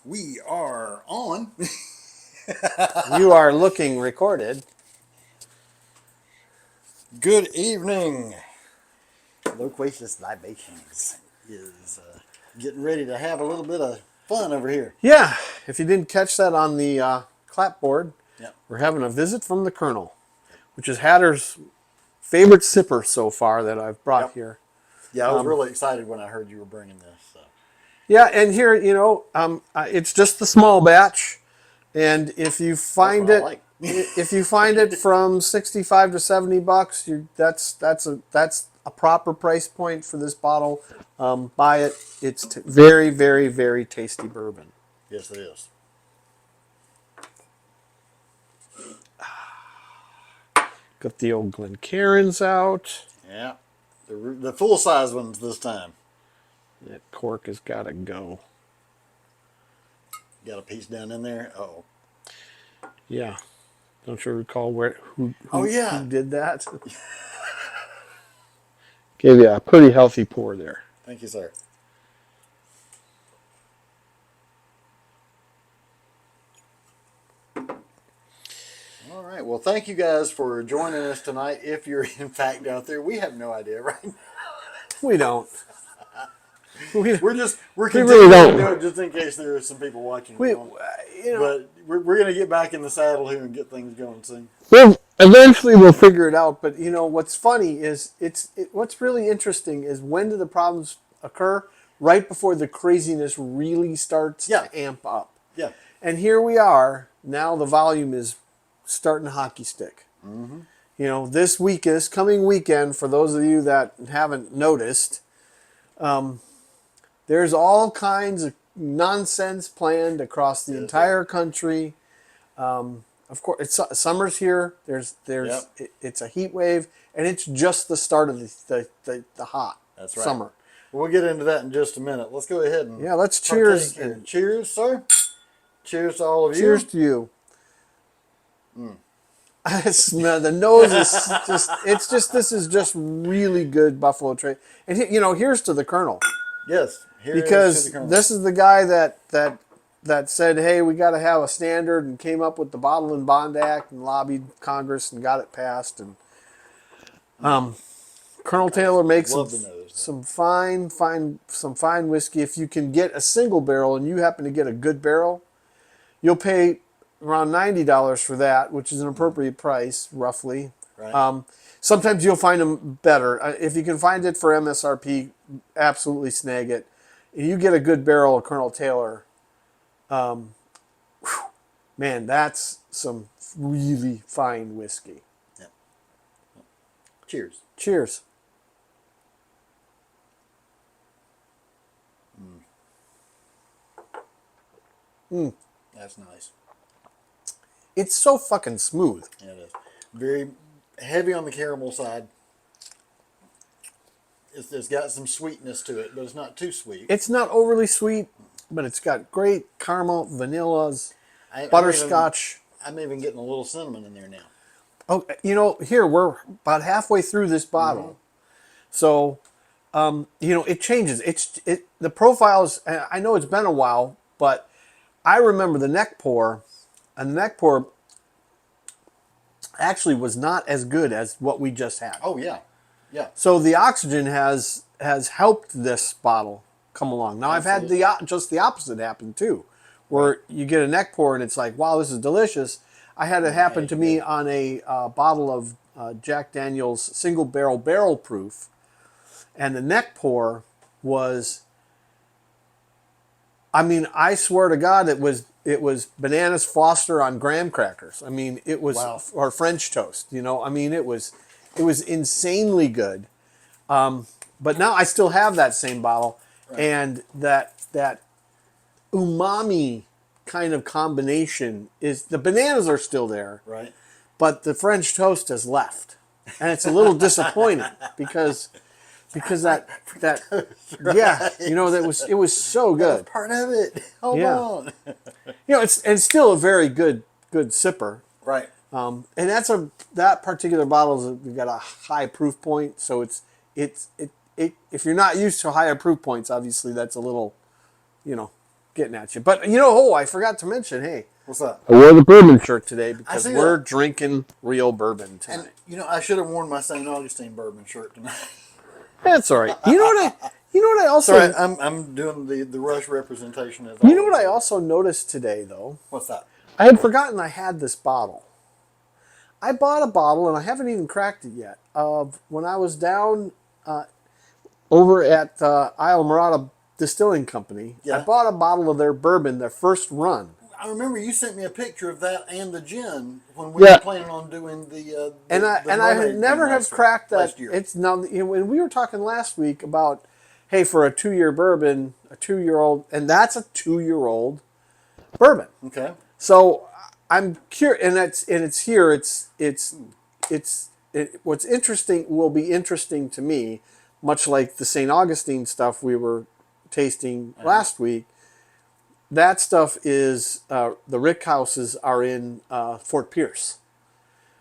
We are on. You are looking recorded. Good evening. Loquacious Libations is getting ready to have a little bit of fun over here. Yeah, if you didn't catch that on the clapboard, Yep. we're having a visit from the Colonel, which is Hatter's favorite sipper so far that I've brought Yep. here. Yeah, I was really excited when I heard you were bringing this. So. Yeah, and here, it's just the small batch, and if you That's find what I it, like. if you find it from 65 to 70 bucks, that's a proper price point for this bottle. Buy it. It's very, very, very tasty bourbon. Yes, it is. Got the old Glencairns out. Yeah. The full size ones this time. That cork has got to go. Got a piece down in there. Oh. Yeah. Don't you recall who Yeah. who did that? Gave you a pretty healthy pour there. Thank you, sir. All right. Well, thank you guys for joining us tonight. If you're in fact out there, we have no idea, right? We don't. We're we continuing really to don't. do it just in case there are some people watching. We, But we're going to get back in the saddle here and get things going soon. well, eventually we'll figure it out. But what's funny is what's really interesting is when do the problems occur? Right before the craziness really starts to amp up. Yeah. And here we are now. The volume is starting to hockey stick. Mm-hmm. This coming weekend, for those of you that haven't noticed, there's all kinds of nonsense planned across the entire country. Of course, summer's here. It's a heat wave, and it's just the start of the hot That's right. summer. We'll get into that in just a minute. Let's go ahead and let's cheers. Cheers, sir. Cheers to all of you. Cheers to you. The nose is this is just really good Buffalo Trace. And here's to the Colonel. Yes, because this is the guy that said, hey, we got to have a standard, and came up with the Bottle and Bond Act and lobbied Congress and got it passed. And Colonel Taylor makes some fine whiskey. If you can get a single barrel and you happen to get a good barrel, you'll pay around $90 for that, which is an appropriate price, roughly. Right. Sometimes you'll find them better. If you can find it for MSRP, absolutely snag it. If you get a good barrel of Colonel Taylor, man, that's some really fine whiskey. Yeah. Cheers. Cheers. That's nice. It's so fucking smooth. Yeah, it is. Very heavy on the caramel side. It's got some sweetness to it, but it's not too sweet. It's not overly sweet, but it's got great caramel, vanillas, butterscotch. I'm even getting a little cinnamon in there now. Oh, here we're about halfway through this bottle. So, it changes. The profiles. I know it's been a while, but I remember the neck pour. And the neck pour actually was not as good as what we just had. Oh yeah, yeah. So the oxygen has helped this bottle come along. Now Absolutely. I've had just the opposite happen too, where you get a neck pour and it's like, wow, this is delicious. I had it happen to me on a bottle of Jack Daniel's single barrel proof, and the neck pour was. I mean, I swear to God, it was bananas Foster on graham crackers. I mean, it was or French toast. I mean, it was insanely good. But now I still have that same bottle, and that umami kind of combination is the bananas are still there, right? But the French toast has left, and it's a little disappointing because that yeah, it was so good. That's part of it. Hold on. It's still a very good sipper. Right. And that particular bottle got a high proof point, so it's if you're not used to higher proof points, obviously that's a little, getting at you. But you know, I forgot to mention. Hey, What's that? I wore the bourbon shirt today because see we're that. drinking real bourbon tonight. And I should have worn my St. Augustine bourbon shirt tonight. That's all right. You know what I also. Sorry, I'm doing the Rush representation as You know what I always. also noticed today, though? What's that? I had forgotten I had this bottle. I bought a bottle, and I haven't even cracked it yet, of when I was down over at Isla Distilling Company. Yeah. I bought a bottle of their bourbon, their first run. I remember you sent me a picture of that and the gin when we were planning on doing the And I mermaid never thing have cracked that. last year. It's now, when we were talking last week about, hey, for a 2-year bourbon, a 2-year-old, and that's a 2-year-old bourbon. Okay. So I'm curious, and it's here. What's interesting will be interesting to me, much like the St. Augustine stuff we were tasting last week. That stuff is the rick houses are in Fort Pierce.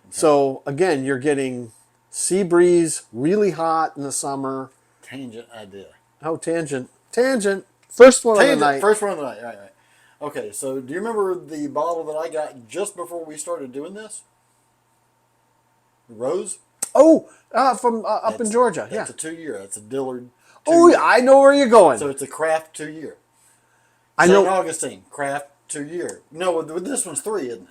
Okay. So again, you're getting sea breeze, really hot in the summer. Tangent idea. Oh, tangent. First one of the night. First one of the night. Right. Okay, so do you remember the bottle that I got just before we started doing this? The Rose? Oh, from up in Georgia. That's a 2-year. That's a Dillard. Oh, yeah, I know where you're going. So it's a craft 2-year. I know. St. Augustine, craft 2-year. No, this one's 3, isn't it?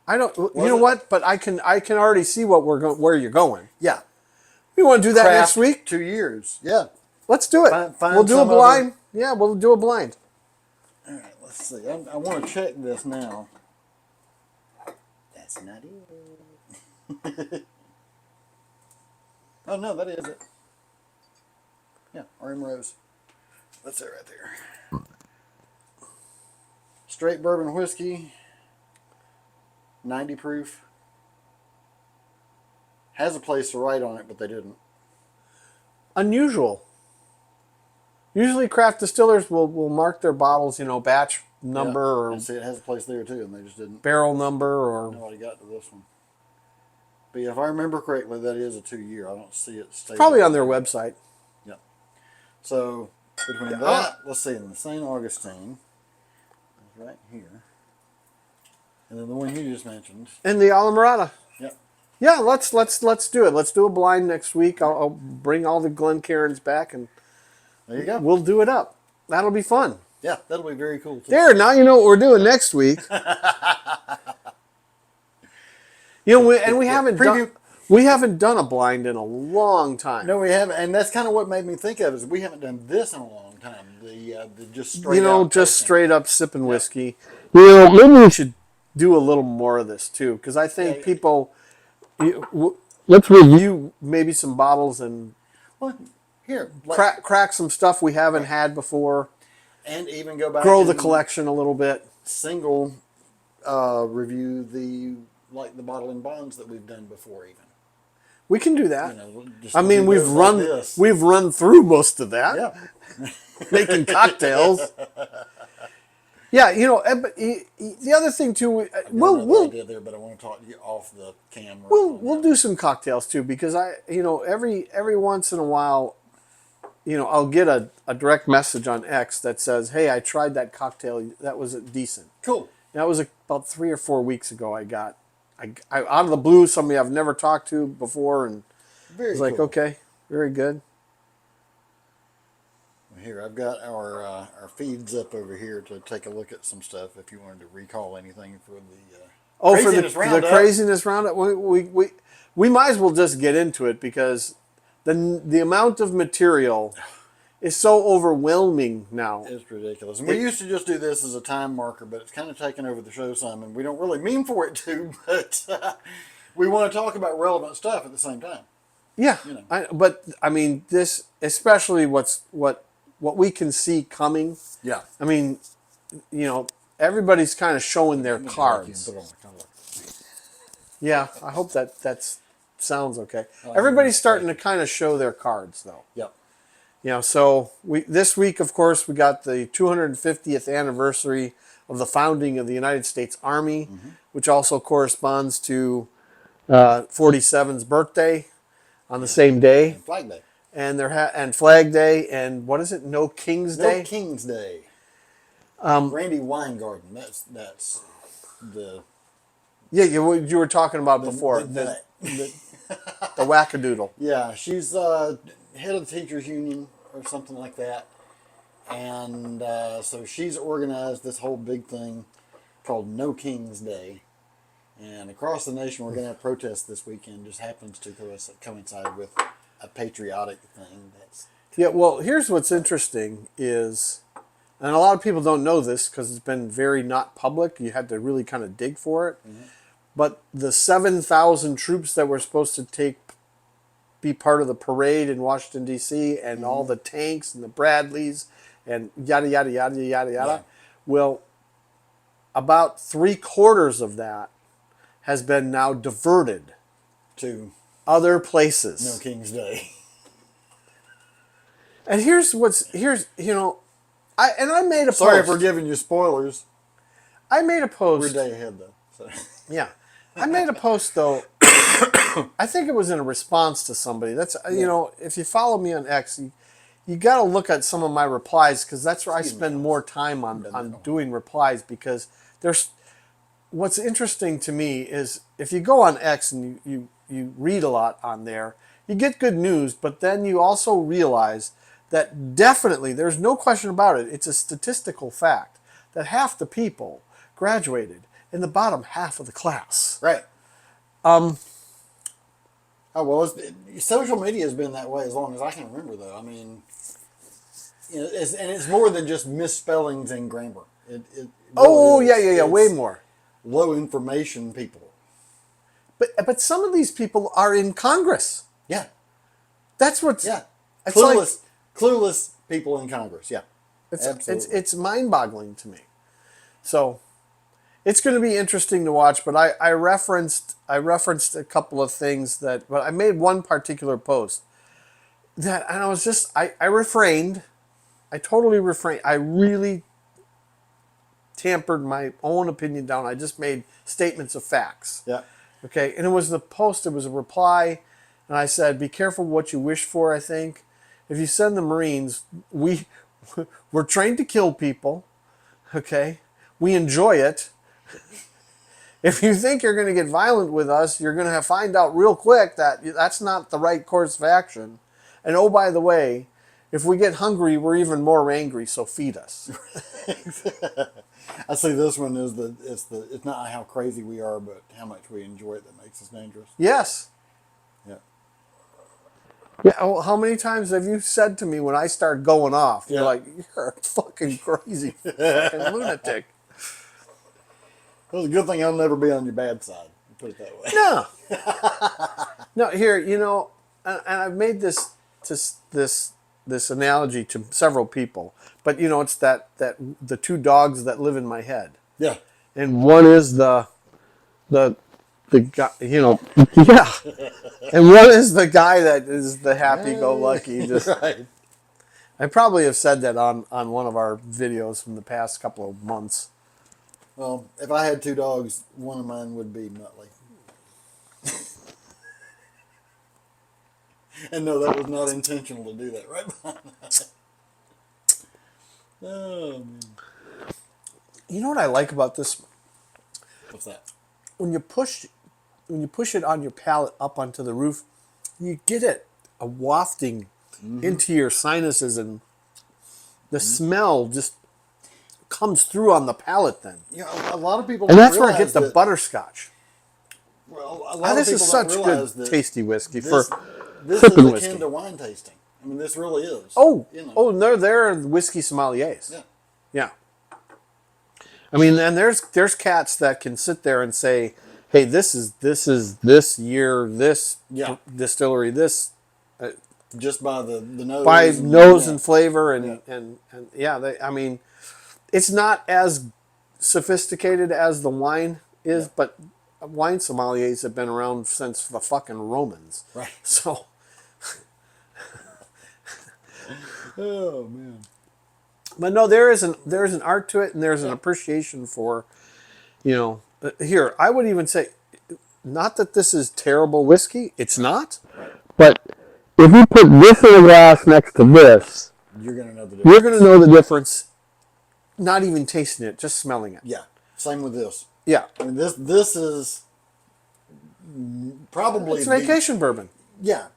I don't. You know what? But I can already see where you're going. Yeah. We want to do that Craft next week. 2 years. Yeah. Let's do it. Find we'll do a some blind. other- Yeah, we'll do a blind. All right, let's see. I want to check this now. That's not it. Oh, no, that is it. Yeah, RM Rose. That's it right there. Straight bourbon whiskey. 90 proof. Has a place to write on it, but they didn't. Unusual. Usually, craft distillers will mark their bottles, batch number or And see, it has a place there too, and they just didn't. barrel number or. Nobody got to this one. But yeah, if I remember correctly, that is a 2-year. I don't see it stay. Probably on their website. Yeah. So between that, let's see, and the St. Augustine is right here, and then the one you just mentioned. And the Alamorada. Yep. Yeah, let's do it. Let's do a blind next week. I'll bring all the Glencairns back and There you go. we'll do it up. That'll be fun. Yeah, that'll be very cool too. There, now you know what we're doing next week. We haven't done a blind in a long time. No, we haven't, and that's kind of what made me think of is we haven't done this in a long time. The just straight straight up sipping whiskey. Maybe we should do a little more of this too, because I think people. Let's review maybe some bottles and here crack some stuff we haven't had before. And even go back grow the collection a little bit. Single review the bottle and bonds that we've done before. Even we can do that. I mean, we've run through most of that. Yeah, making cocktails. Yeah, but the other thing too, we'll idea there, but I want to talk to you off the camera. We'll do some cocktails too, because every once in a while, I'll get a direct message on X that says, "Hey, I tried that cocktail. That was decent." Cool. That was about 3 or 4 weeks ago. I got out of the blue somebody I've never talked to before, and Very like, okay, very good. Here, I've got our feeds up over here to take a look at some stuff. If you wanted to recall anything for the craziness roundup, we might as well just get into it, because the amount of material is so overwhelming now. It's ridiculous. And we used to just do this as a time marker, but it's kind of taken over the show some, and we don't really mean for it to, but we want to talk about relevant stuff at the same time. Yeah, but I mean, this, especially what we can see coming. Yeah. I mean, everybody's kind of showing their cards. Yeah, I hope that sounds okay. Everybody's starting to kind of show their cards, though. Yep. So this week, of course, we got the 250th anniversary of the founding of the United States Army, which also corresponds to 47's birthday on the same day. And Flag Day. And and Flag Day, and what is it? No King's Day. No King's Day. Randy Weingarten. That's the Yeah, you were talking about before the nut. the wackadoodle. Yeah, she's head of the teachers union or something like that, and so she's organized this whole big thing called No King's Day, and across the nation we're going to have protests this weekend. Just happens to coincide with a patriotic thing. Yeah, well, here's what's interesting is, and a lot of people don't know this because it's been very not public. You had to really kind of dig for it. Mm-hmm. But the 7,000 troops that were supposed to be part of the parade in Washington, D.C., and all the tanks and the Bradleys and yada, yada, yada, yada, yada. Yeah. Well, about 3/4 of that has been now diverted To other places. No King's Day. And I made a post. Sorry for giving you spoilers. I made a post. We're a day ahead though. So. Yeah. I made a post though. I think it was in a response to somebody. That's if you follow me on X, you got to look at some of my replies because that's where I spend more time on doing replies because what's interesting to me is if you go on X and you read a lot on there, you get good news, but then you also realize that definitely, there's no question about it, it's a statistical fact that half the people graduated in the bottom half of the class. Right. Social media has been that way as long as I can remember, though. I mean, it's more than just misspellings and grammar. It really yeah, way more. Low information people. But some of these people are in Congress. Yeah. That's what's It's clueless. Clueless people in Congress. Yeah. It's mind-boggling to me. So it's going to be interesting to watch. But I referenced a couple of things but I made one particular post and I was just I refrained. I totally refrained. I really tampered my own opinion down. I just made statements of facts. Yeah. Okay, and it was a reply, and I said, "Be careful what you wish for." I think if you send the Marines, we're trained to kill people. Okay, we enjoy it. If you think you're going to get violent with us, you're going to find out real quick that that's not the right course of action. And oh, by the way, if we get hungry, we're even more angry. So feed us. I see this one is it's not how crazy we are, but how much we enjoy it that makes us dangerous. Yes. Yeah. Yeah. Well, how many times have you said to me when I start going off, you're like, you're a fucking crazy fucking lunatic. Well, it's a good thing I'll never be on your bad side. Put it that way. No. No. Here, and I've made this analogy to several people, but it's that the two dogs that live in my head. Yeah. And one is the guy, yeah. And one is the guy that is the happy-go-lucky. Right. I probably have said that on one of our videos from the past couple of months. Well, if I had two dogs, one of mine would be Nutley. And no, that was not intentional to do that, right? Oh, man. You know what I like about this? What's that? When you push it on your palate up onto the roof, you get it a wafting into your sinuses, and the smell just comes through on the palate. Then A lot of people, and that's where I get the butterscotch. Well, a lot of this people is such don't good, realize that tasty whiskey this for is sipping akin whiskey. to wine tasting. I mean, this really is. Oh, and they're whiskey sommeliers. Yeah. Yeah. I mean, and there's cats that can sit there and say, "Hey, this is this year, this distillery, this." Just by the nose. By nose and flavor and I mean, it's not as sophisticated as the wine is, but wine sommeliers have been around since the fucking Romans. Right. So. Oh man. But no, there is an art to it, and there's an appreciation for, here, I would even say, not that this is terrible whiskey. It's not. But if you put this in a glass next to this, You're gonna know the difference. you're going to know the difference not even tasting it, just smelling it. Yeah. Same with this. Yeah. I mean, this is probably It's vacation bourbon. Yeah.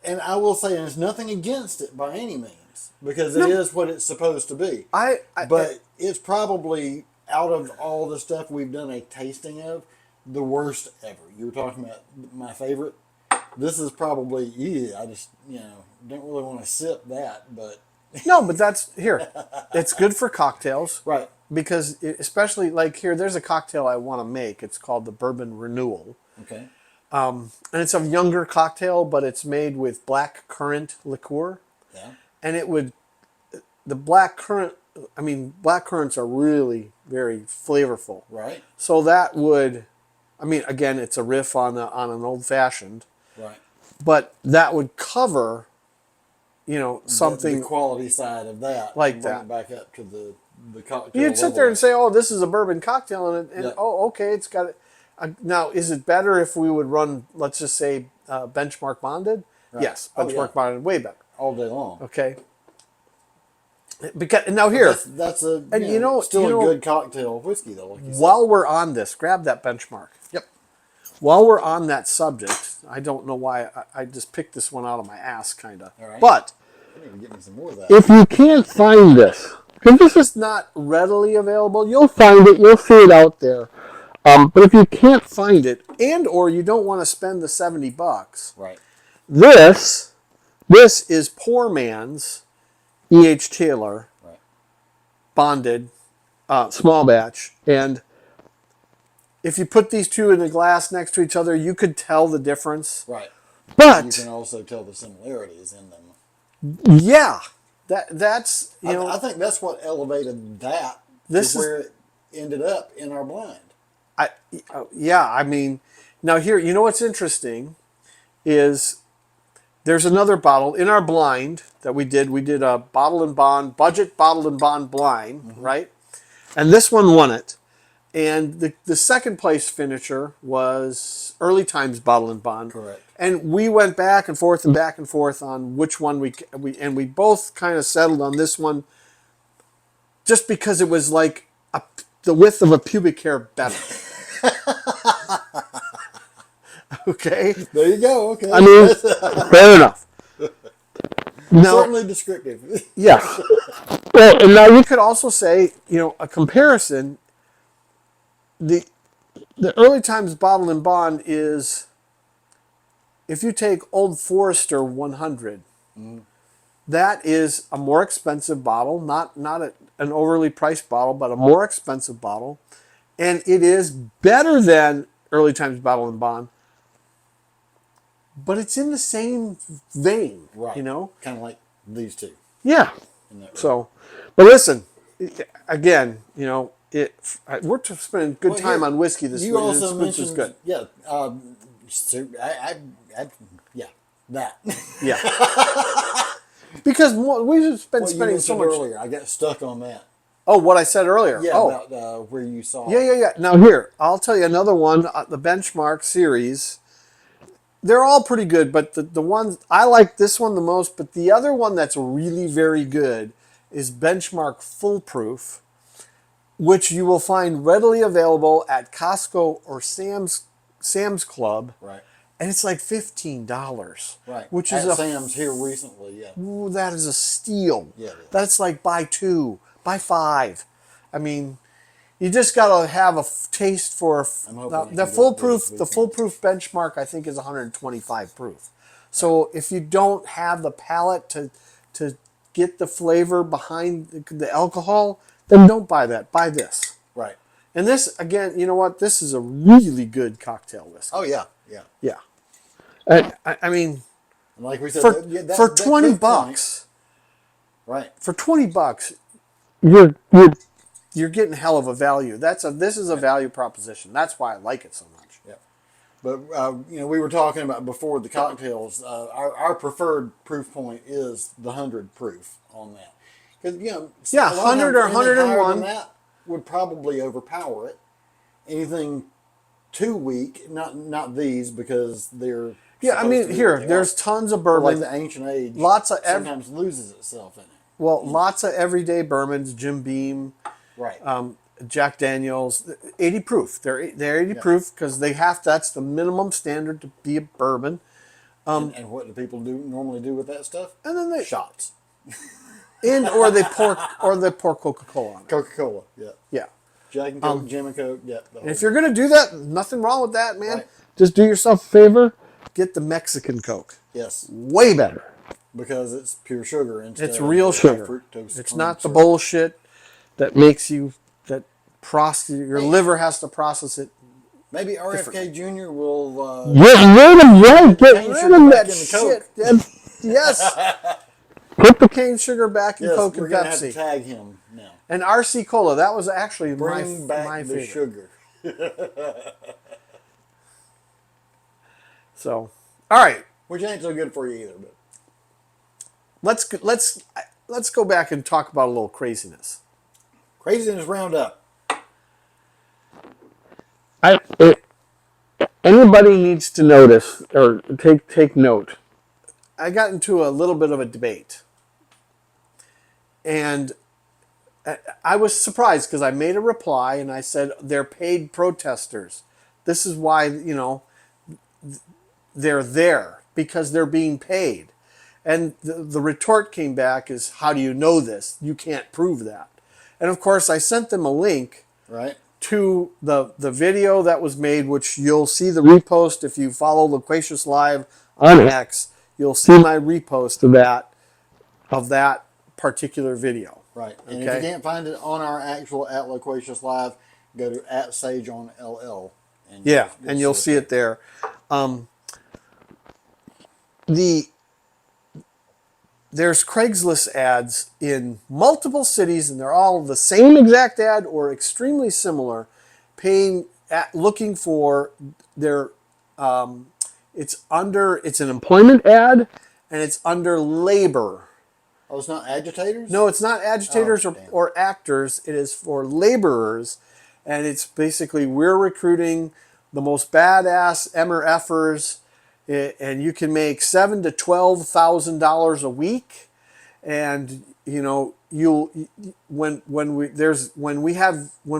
And I will say, there's nothing against it by any means, because it is what it's supposed to be. But it's probably, out of all the stuff we've done a tasting of, the worst ever. You were talking about my favorite. This is probably, I just, don't really want to sip that, but. No, but that's, here, it's good for cocktails. Right. Because, especially, like here, there's a cocktail I want to make. It's called the Bourbon Renewal. Okay. And it's a younger cocktail, but it's made with black currant liqueur. Yeah. And black currants are really very flavorful. Right. So that would, again, it's a riff on an old fashioned. Right. But that would cover, something. The quality side of that. Like and bring that. it back up to the cocktail. You'd sit there and say, "Oh, this is a bourbon cocktail," and oh, okay, it's got it. Now, is it better if we would run, let's just say, benchmark bonded? Right. Yes, benchmark bonded, way better. All day long. Okay. Because now here, that's still a good cocktail whiskey though. Like while we're on this, grab that benchmark. Yep. While we're on that subject, I don't know why I just picked this one out of my ass, kind of. All right. But I need to get me some more of that. If you can't find this, because this is not readily available, you'll find it, you'll see it out there. But if you can't find it, and or you don't want to spend the $70, right? This is poor man's E.H. Taylor, right, bonded, small batch, and if you put these two in a glass next to each other, you could tell the difference. Right. But you can also tell the similarities in them. Yeah, that's I think that's what elevated that to where it ended up in our blind. Now here, what's interesting is there's another bottle in our blind that we did. We did a bottle and bond, budget bottle and bond blind, right? And this one won it. And the second place finisher was Early Times Bottle and Bond. Correct. And we went back and forth on which one we both kind of settled on this one, just because it was like the width of a pubic hair better. Okay. There you go. Okay. Fair enough. Now, certainly descriptive. Yeah. Well, and now you could also say, a comparison. The Early Times Bottle and Bond is, if you take Old Forester 100, that is a more expensive bottle, not an overly priced bottle, but a more expensive bottle, and it is better than Early Times Bottle and Bond, but it's in the same vein, right? Kind of like these two. Yeah. So, but listen, again, we're spending good time on whiskey this week. You also mentioned, good. Yeah, that. Yeah. Because we've been spending so much. Earlier, I got stuck on that. Oh, what I said earlier. Yeah, about where you saw. Yeah. Now here, I'll tell you another one. The Benchmark series. They're all pretty good, but the ones I like this one the most. But the other one that's really very good is Benchmark Foolproof, which you will find readily available at Costco or Sam's Club. Right. And it's like $15. Right. Which at is Sam's here recently, yeah. Ooh, that is a steal. Yeah. That's like buy 2, buy 5. You just got to have a taste for the foolproof. The foolproof benchmark, I think, is 125 proof. So if you don't have the palate to get the flavor behind the alcohol, then don't buy that. Buy this. Right. And this, again, you know what? This is a really good cocktail whiskey. Oh yeah. Like we said, for $20, right? For $20, you're getting hell of a value. This is a value proposition. That's why I like it so much. Yeah. But we were talking about before the cocktails. Our preferred proof point is the 100 proof on that, because 100 or 101 that would probably overpower it. Anything too weak, not these, because they're there's tons of bourbon. Like the ancient age, lots of sometimes loses itself in it. Well, lots of everyday bourbons, Jim Beam, Right. Jack Daniels, 80 proof. They're 80 Yeah. proof because they have to, that's the minimum standard to be a bourbon. And what do people normally do with that stuff? And then they Shots. or they pour Coca-Cola on it. Coca-Cola. Yeah. Yeah. Jack and Coke, Jim and Coke. Yeah. And if you're gonna do that, nothing wrong with that, man. Right. Just do yourself a favor. Get the Mexican Coke. Yes. Way better. Because it's pure sugar instead It's of real sugar. fructose It's corn not the syrup. bullshit that makes you your liver has to process it. Maybe RFK Jr. will Get rid of that. Get cane rid sugar of back that in the Coke. shit. Yes. Put the cane sugar back in Yes, Coke we're and gonna have to Pepsi. tag him now. And RC Cola. That was actually Bring back my the favorite. sugar. So, all right. Which ain't so good for you either, but Let's go back and talk about a little craziness. craziness roundup. Anybody needs to notice or take note. I got into a little bit of a debate, and I was surprised because I made a reply and I said they're paid protesters. This is why they're there because they're being paid. And the retort came back is, how do you know this? You can't prove that. And of course, I sent them a link Right. to the video that was made, which you'll see the repost if you follow Loquacious Live on X. You'll see my repost of that particular video. Right. And Okay. if you can't find it on our actual at Loquacious Live, go to at Sage on LL. And you'll see it there. There's Craigslist ads in multiple cities, and they're all the same exact ad or extremely similar, looking for their. It's an employment ad, and it's under labor. Oh, it's not agitators? No, it's not agitators Oh, or actors. It is for laborers, and it's basically we're recruiting the most badass MRFers, and you can make $7,000 to $12,000 a week, and when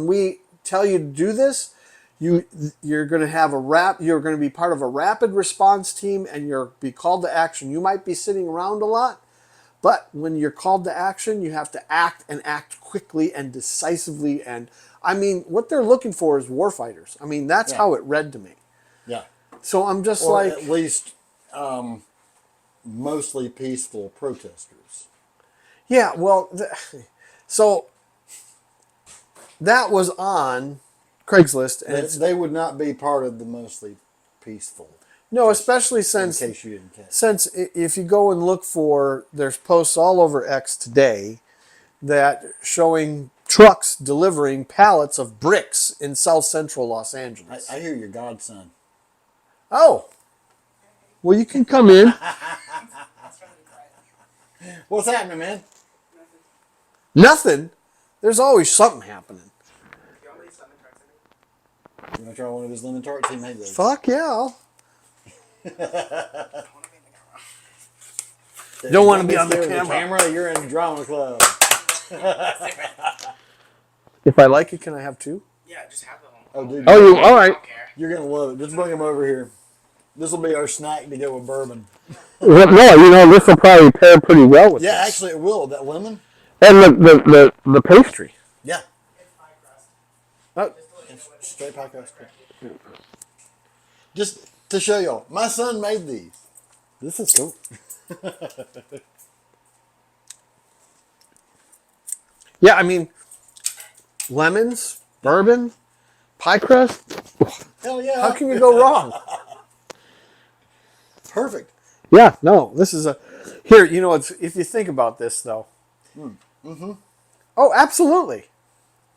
we tell you to do this, you're going to be part of a rapid response team, and you'll be called to action. You might be sitting around a lot. But when you're called to action, you have to act and act quickly and decisively. And I mean, what they're looking for is warfighters. I mean, that's how it read to me. Yeah. So I'm just Or at least mostly peaceful protesters. yeah, well, so that was on Craigslist. And They would not be part of the mostly peaceful. no, especially In since case you didn't catch. Since if you go and look there's posts all over X today that showing trucks delivering pallets of bricks in South Central Los Angeles. I hear your godson. Oh, well, you can come in. What's happening, man? Nothing. There's always something happening. You want to try one of his lemon tarts? He made those. Fuck yeah. Don't want to be on the camera. You're in drama club. If I like it, can I have two? Yeah, just have them. Oh, dude. Oh, you all I right? don't care. You're gonna love it. Just bring them over here. This will be our snack to go with bourbon. No, this will probably pair pretty well with Yeah, actually, it will. That lemon. And the pastry. Yeah. It's pie crust. Oh, It's straight pie crust. Just to show y'all, my son made these. This is cool. yeah, I mean, lemons, bourbon, pie crust. Hell yeah. How can you go wrong? Perfect. Yeah, no, this is here. If you think about this though. Mm-hmm. Oh, absolutely,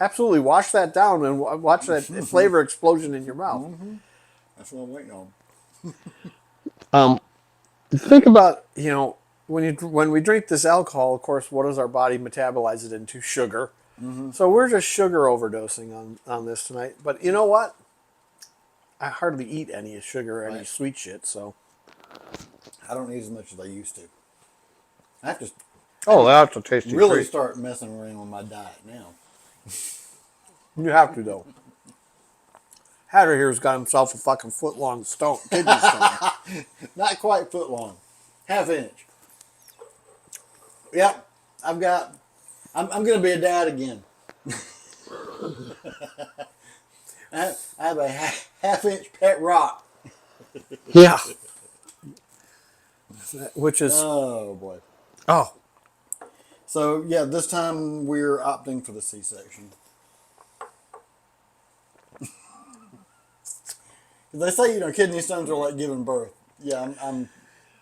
absolutely. Wash that down and watch that flavor explosion in your mouth. Mm-hmm. That's what I'm waiting on. Think about when we drink this alcohol. Of course, what does our body metabolize it into? Sugar. Mm-hmm. So we're just sugar overdosing on this tonight. But you know what? I hardly eat any sugar or any sweet shit. So I don't eat as much as I used to. I have to. Oh, that's a tasty really treat. start messing around with my diet now. You have to, though. Hatter here's got himself a fucking foot-long kidney stone. Not quite foot long, half inch. Yep, I'm going to be a dad again. I have a half inch pet rock. Yeah. Which is, Oh boy. oh, So yeah, this time we're opting for the C-section. They say kidney stones are like giving birth. Yeah,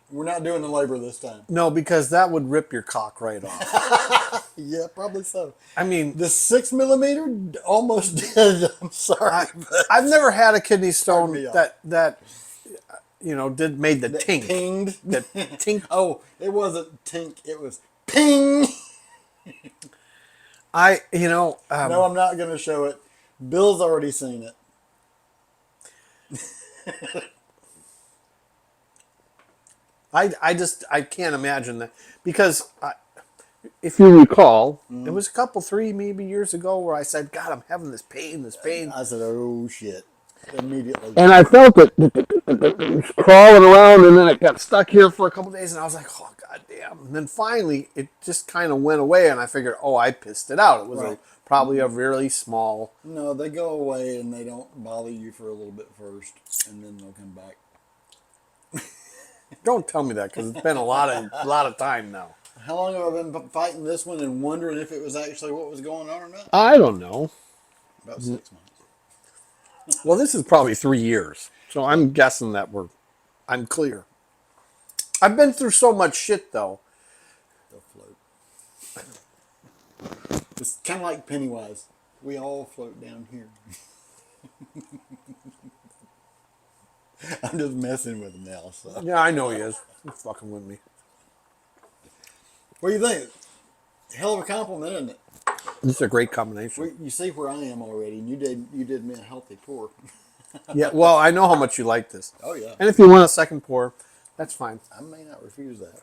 we're not doing the labor this time. no, because that would rip your cock right off. Yeah, probably so. I mean, The 6 millimeter almost did. I'm sorry, but I've never had a kidney stone me off. that made the that tink. pinged. The tink. Oh, it wasn't tink. It was ping. No, No, I'm not going to show it. Bill's already seen it. I can't imagine that because if you recall, it was a couple, 3 maybe years ago where I said, God, I'm having this pain. I said, oh shit. Immediately. And I felt it crawling around, and then it got stuck here for a couple days, and I was like, oh, God damn. And then finally, it just kind of went away, and I figured, oh, I pissed it out. It was probably a really small... No, they go away, and they don't bother you for a little bit first, and then they'll come back. Don't tell me that, because it's been a lot of time now. How long have I been fighting this one and wondering if it was actually what was going on or not? I don't know. About 6 months. Well, this is probably 3 years, so I'm guessing that I'm clear. I've been through so much shit, though. They'll float. It's kind of like Pennywise. We all float down here. I'm just messing with him now. So. Yeah, I know he is. He's fucking with me. What do you think? Hell of a compliment, isn't it? This is a great combination. You see where I am already, and you did me a healthy pour. Yeah, well, I know how much you like this. Oh yeah. And if you want a second pour, that's fine. I may not refuse that.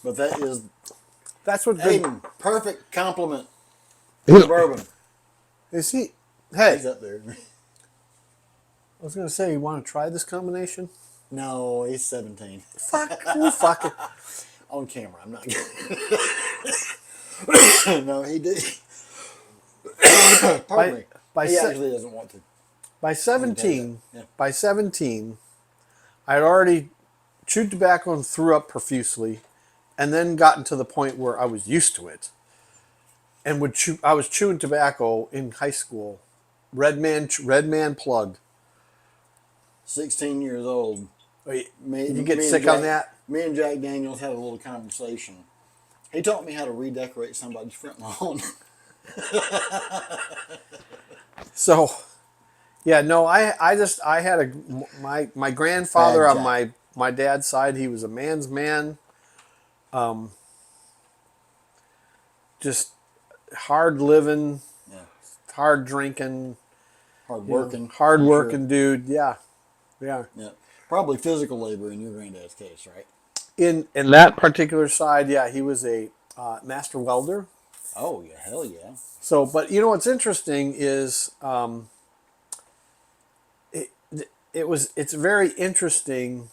But that's what Aiden, perfect compliment to bourbon. Is he? Hey, He's up there. I was gonna say, you want to try this combination? No, he's 17. Fuck, you fucking. On camera, I'm not. No, he did. Pardon me. He actually doesn't want to. By 17, Yeah. by 17, I had already chewed tobacco and threw up profusely, and then gotten to the point where I was used to it, and I was chewing tobacco in high school. Red man plugged. 16 years old. You get sick on that? Me and Jack Daniels had a little conversation. He taught me how to redecorate somebody's front lawn. So, yeah, no, I had my grandfather Bad on my dad's side. He was a man's man. Just hard living, Yeah. hard drinking, Hard working. hard working dude. Yeah. Yeah. Probably physical labor in your granddad's case, right? In that particular side, yeah, he was a master welder. Oh yeah, hell yeah. So, but what's interesting is it's very interesting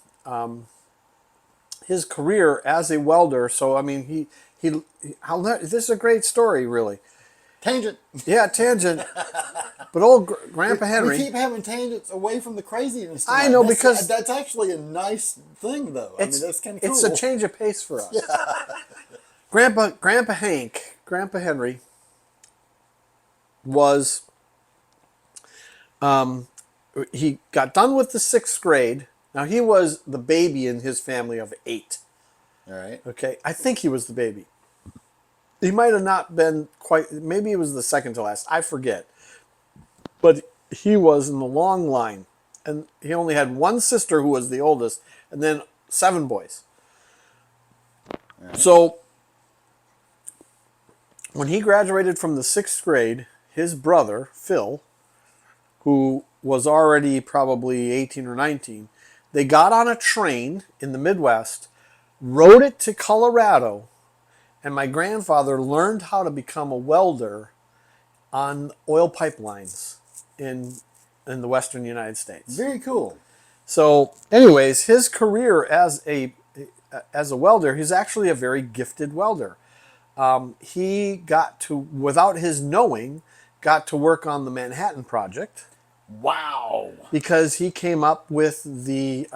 his career as a welder. So I mean this is a great story, really. Tangent. Yeah, tangent. But old Grandpa Henry. We keep having tangents away from the craziness. I know, because that's actually a nice thing, though. I mean, that's kind of cool. It's a change of pace for us. Yeah. Grandpa Henry was he got done with the 6th grade. Now he was the baby in his family of 8. All right. Okay, I think he was the baby. He might have not been quite. Maybe he was the second to last. I forget. But he was in the long line, and he only had one sister who was the oldest, and then 7 boys. Right. So when he graduated from the 6th grade, his brother, Phil, who was already probably 18 or 19, they got on a train in the Midwest rode it to Colorado, and my grandfather learned how to become a welder on oil pipelines in the western United States. Very cool. So, anyways, his career as a welder, he's actually a very gifted welder. He got to, without his knowing, got to work on the Manhattan Project. Wow. Because he came up with the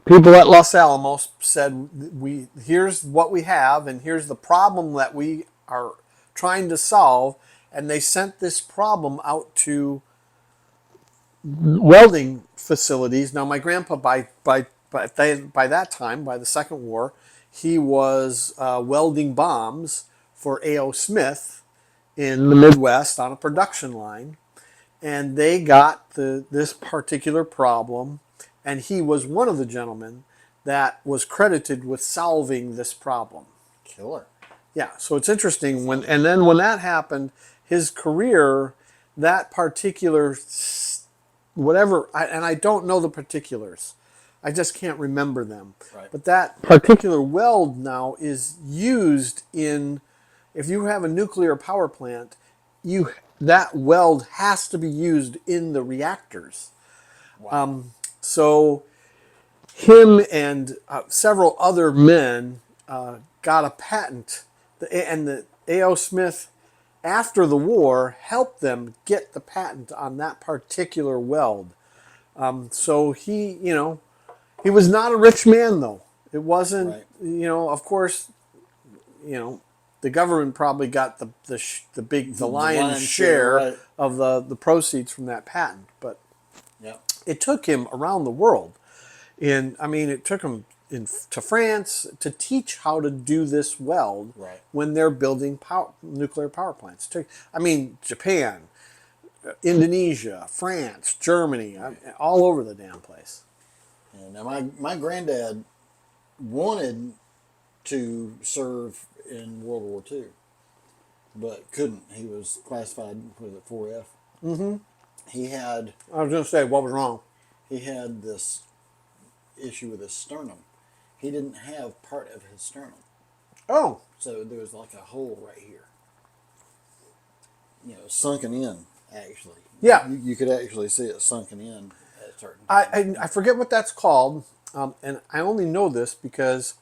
people at Los Alamos said, here's what we have, and here's the problem that we are trying to solve, and they sent this problem out to welding facilities. Now, my grandpa, by that time, by the Second War, he was welding bombs for A.O. Smith in the Midwest on a production line, and they got this particular problem, and he was one of the gentlemen that was credited with solving this problem. Killer. Yeah, so it's interesting and then when that happened, his career, that particular whatever, and I don't know the particulars, I just can't remember them. Right. But that particular weld now is used in, if you have a nuclear power plant, that weld has to be used in the reactors. Wow. So him and several other men got a patent, and the A.O. Smith, after the war, helped them get the patent on that particular weld. So he was not a rich man, though. It wasn't, right. Of course, the government probably got the lion's share right. of the proceeds from that patent, but yep. it took him around the world. It took him to France to teach how to do this weld right. when they're building nuclear power plants. Japan, Indonesia, France, Germany, right. All over the damn place. Yeah, now my granddad wanted to serve in World War II, but couldn't. He was classified with a 4F. Mm-hmm. He had. I was going to say, what was wrong? He had this issue with his sternum. He didn't have part of his sternum. Oh. So there was like a hole right here. Sunken in, actually. Yeah. You could actually see it sunken in at certain times. I forget what that's called, and I only know this because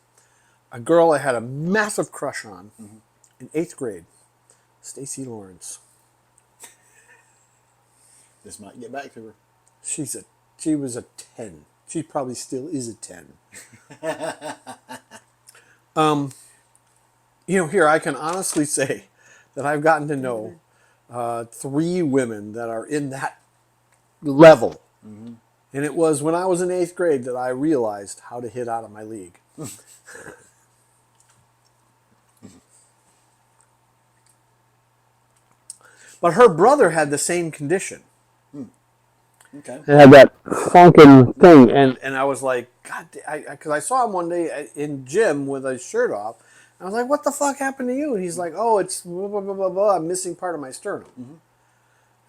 a girl I had a massive crush on in 8th grade, Stacy Lawrence. This might get back to her. She was a 10. She probably still is a 10. Here I can honestly say that I've gotten to know 3 women that are in that level. Mm-hmm. And it was when I was in 8th grade that I realized how to hit out of my league. But her brother had the same condition. Okay. It had that funkin' thing, and I was like, God, because I saw him one day in gym with his shirt off. I was like, what the fuck happened to you? And he's like, oh, it's blah, blah, blah, blah, blah. I'm missing part of my sternum. Mm-hmm.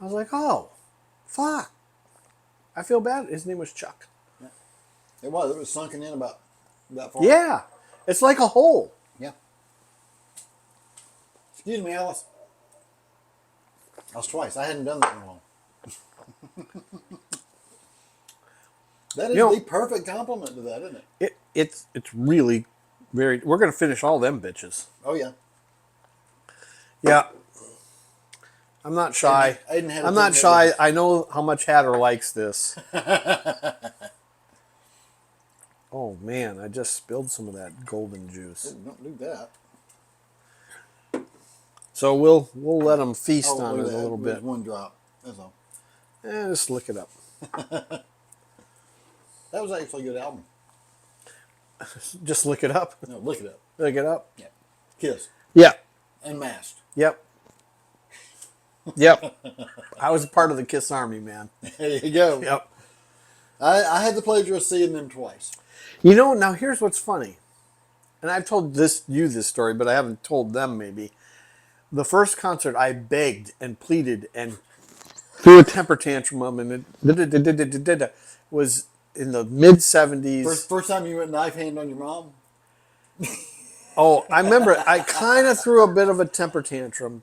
I was like, oh, fuck. I feel bad. His name was Chuck. Yeah. It was sunken in about far. Yeah. It's like a hole. Yeah. Excuse me, Alice. That was twice. I hadn't done that in a while. That is the perfect compliment to that, isn't it? It's really very. We're gonna finish all them bitches. Oh yeah. Yeah. I'm not shy. I'm not shy. I know how much Hatter likes this. Oh man, I just spilled some of that golden juice. Oh, don't do that. So we'll let them feast on it a little bit. There's one drop. That's all. Just lick it up. That was actually a good album. Just lick it up. No, lick it up. Lick it up. Yeah. Kiss. Yeah. Unmasked. Yep. Yep. I was a part of the Kiss Army, man. There you go. Yep. I had the pleasure of seeing them twice. Now here's what's funny. And I've told this story, but I haven't told them maybe. The first concert I begged and pleaded and threw a temper tantrum and it was in the mid 70s. First time you went knife hand on your mom? Oh, I remember I kind of threw a bit of a temper tantrum.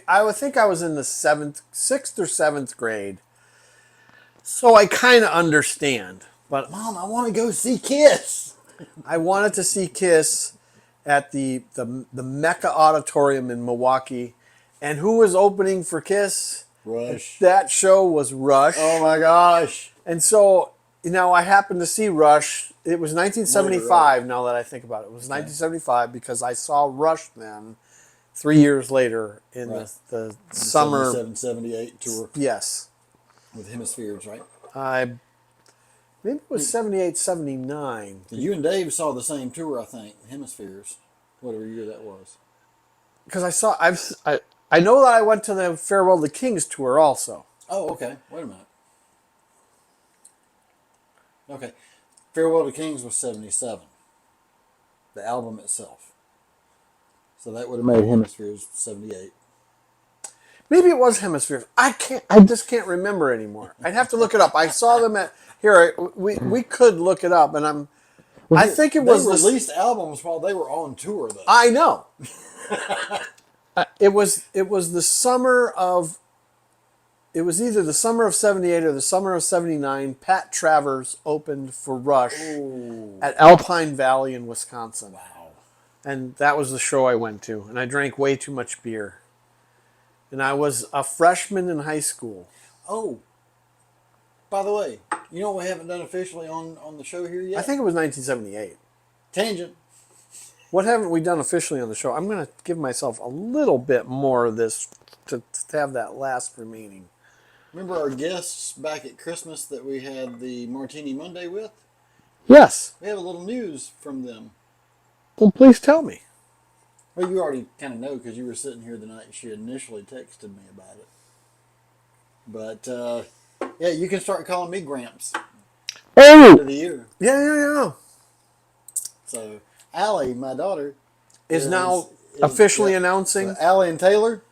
I would think I was in the sixth or seventh grade. So I kind of understand. But Mom, I want to go see Kiss. I wanted to see Kiss at the Mecca Auditorium in Milwaukee. And who was opening for Kiss? Rush. That show was Rush. Oh my gosh. And so, I happened to see Rush. It was 1975 Later, right? now that I think about it. It was 1975 because I saw Rush then 3 years later in Right. the The summer. 77, 78 tour Yes. with Hemispheres, right? Maybe it was 78, 79. So you and Dave saw the same tour, I think, Hemispheres, whatever year that was. Because I know that I went to the Farewell to Kings tour also. Oh, okay. Wait a minute. Okay. Farewell to Kings was 77. The album itself. So that would have made Hemispheres 78. Maybe it was Hemispheres. I just can't remember anymore. I'd have to look it up. I saw them at here. We could look it up, and I think it was They released albums while they were on tour, though. I know. It was the summer of. It was either the summer of 78 or the summer of 79. Pat Travers opened for Rush at Alpine Valley in Wisconsin. Wow. And that was the show I went to. And I drank way too much beer. And I was a freshman in high school. Oh, by the way, you know what we haven't done officially on the show here yet? I think it was 1978. Tangent. What haven't we done officially on the show? I'm going to give myself a little bit more of this to have that last remaining. Remember our guests back at Christmas that we had the Martini Monday with? Yes. We have a little news from them. Well, please tell me. Well, you already kind of know because you were sitting here the night she initially texted me about it. But, yeah, you can start calling me Gramps. Oh! Of the year. Yeah. So, Allie, my daughter, Is now officially announcing. So Allie and Taylor,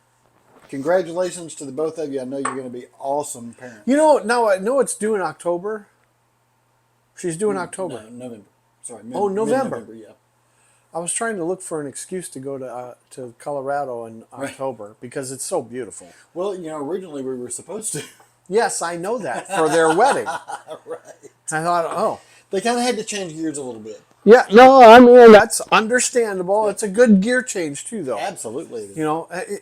congratulations to the both of you. I know you're going to be awesome parents. Now I know it's due in October. She's due in October. No, November. Sorry. November. November, yeah. I was trying to look for an excuse to go to Colorado in October because it's so beautiful. Well, originally we were supposed to. Yes, I know that for their wedding. Right. I thought, oh. They kind of had to change gears a little bit. Yeah, no, I mean, that's understandable. It's a good gear change, too, though. Absolutely.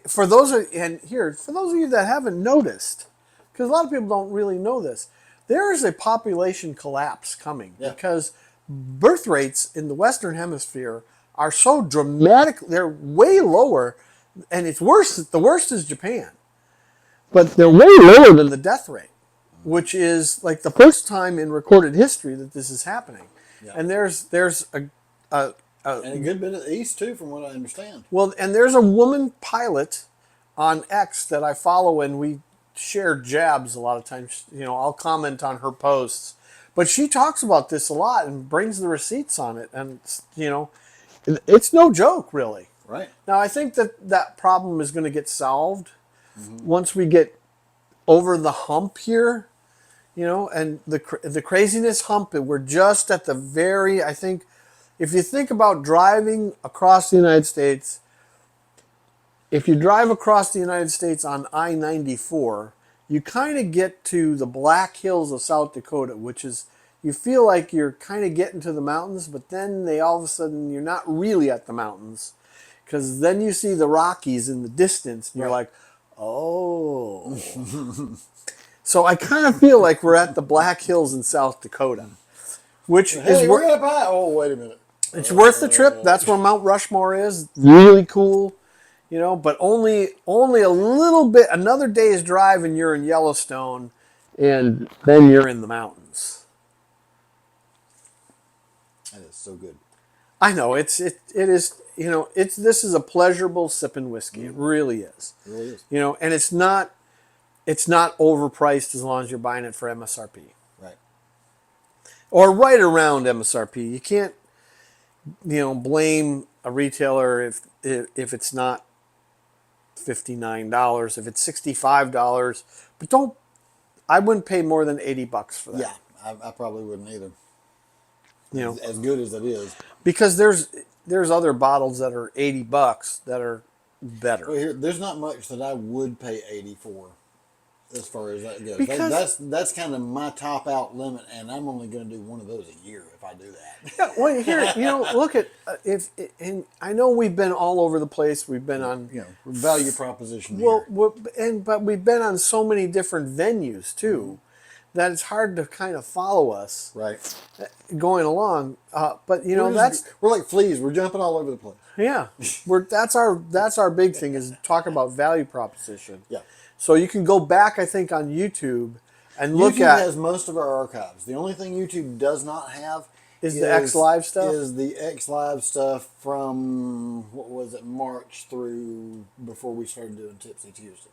For those of you that haven't noticed, because a lot of people don't really know this, there is a population collapse coming because birth rates in the Western Hemisphere are so dramatic. They're way lower, and it's worse. The worst is Japan. But they're way lower than the death rate, which is like the first time in recorded history that this is happening. Yeah. And there's and a good bit of the East too, from what I understand. Well, and there's a woman pilot on X that I follow, and we share jabs a lot of times. I'll comment on her posts, but she talks about this a lot and brings the receipts on it, and it's no joke, really. Right. Now, I think that problem is going to get solved once we get over the hump here. And the craziness hump, we're just at the very, I think, if you think about driving across the United States, if you drive across the United States on I-94, you kind of get to the Black Hills of South Dakota, which is, you feel like you're kind of getting to the mountains, but then all of a sudden, you're not really at the mountains, because then you see the Rockies in the distance, and you're like, oh. So I kind of feel like we're at the Black Hills in South Dakota, which is we're up high. Oh, wait a minute. It's worth the trip. That's where Mount Rushmore is. Really cool, but only a little bit. Another day's drive, and you're in Yellowstone, and then you're in the mountains. That is so good. I know it is. This is a pleasurable sipping whiskey. It really is. It really is. And it's not overpriced as long as you're buying it for MSRP. Right. Or right around MSRP. You can't, blame a retailer if it's not $59, if it's $65. But I wouldn't pay more than $80 for that. Yeah, I probably wouldn't either. You know, As good as it is. because there's other bottles that are $80 that are better. Well, here, there's not much that I would pay 80 for, as far as that goes. Because That's kind of my top out limit, and I'm only going to do one of those a year if I do that. yeah, well, here, look at if and I know we've been all over the place. We've been on Value proposition. well, Here. but we've been on so many different venues too that it's hard to kind of follow us Right. going along. But We're like fleas. We're jumping all over the place. yeah, that's our big thing is talk about value proposition. Yeah. So you can go back, I think, on YouTube and look YouTube at has most of our archives. The only thing YouTube does not have is the X Live stuff. Is the X Live stuff from what was it, March through before we started doing Tipsy Tuesday.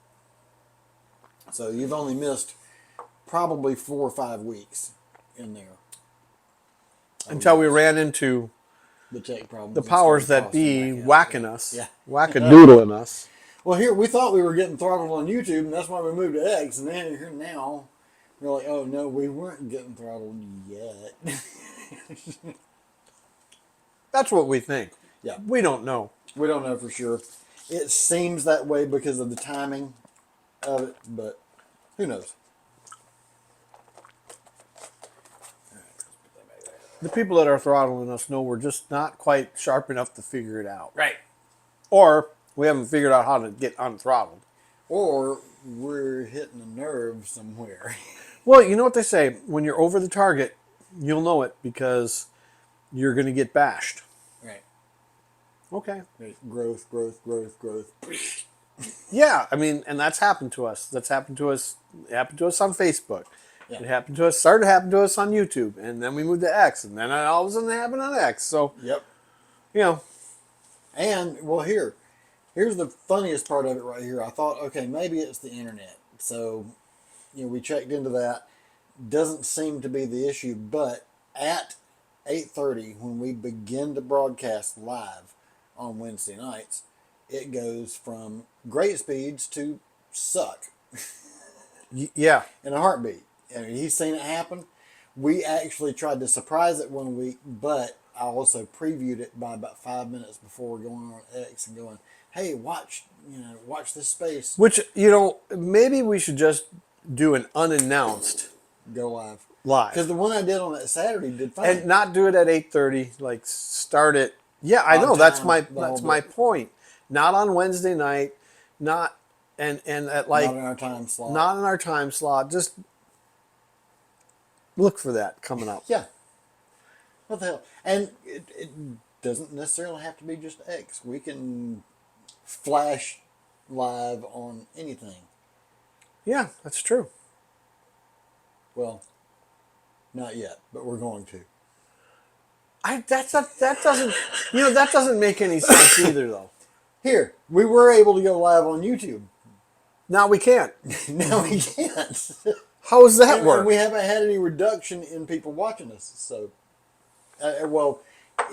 So you've only missed probably 4 or 5 weeks in there. Until we ran into The tech problems. the and powers started that be costing back out. whacking us, Yeah. whackadoodling us. Well, here we thought we were getting throttled on YouTube, and that's why we moved to X. And then here now, we're like, oh no, we weren't getting throttled yet. That's what we think. Yeah, We don't know. we don't know for sure. It seems that way because of the timing of it, but who knows? The people that are throttling us know we're just not quite sharp enough to figure it out. Right. Or we haven't figured out how to get unthrottled. Or we're hitting a nerve somewhere. Well, you know what they say, when you're over the target, you'll know it because you're going to get bashed. Right. Okay. Growth. Yeah, I mean, and that's happened to us. That's happened to us. It happened to us on Facebook. Yeah. It happened to us. Started happening to us on YouTube, and then we moved to X, and then all of a sudden it happened on X. So Yep. And well, here's the funniest part of it right here. I thought, okay, maybe it's the internet. So, we checked into that. Doesn't seem to be the issue, but at 8:30 when we begin to broadcast live on Wednesday nights, it goes from great speeds to suck yeah. in a heartbeat. I mean, he's seen it happen. We actually tried to surprise it one week, but I also previewed it by about 5 minutes before going on X and going, "Hey, watch this space Which, maybe we should just do an unannounced go live." live. Because the one I did on that Saturday did fine. And not do it at 8:30, like start it. Yeah, I know, On that's time, my the whole bit. point. Not on Wednesday night, not and at like not in our time slot. not in our time slot. Just look for that coming up. Yeah. What the hell? And it doesn't necessarily have to be just X. We can flash live on anything. Yeah, that's true. Well, not yet, but we're going to. That doesn't make any sense either though. Here, we were able to go live on YouTube. Now we can't. Now we can't. How does that work? And we haven't had any reduction in people watching us. So,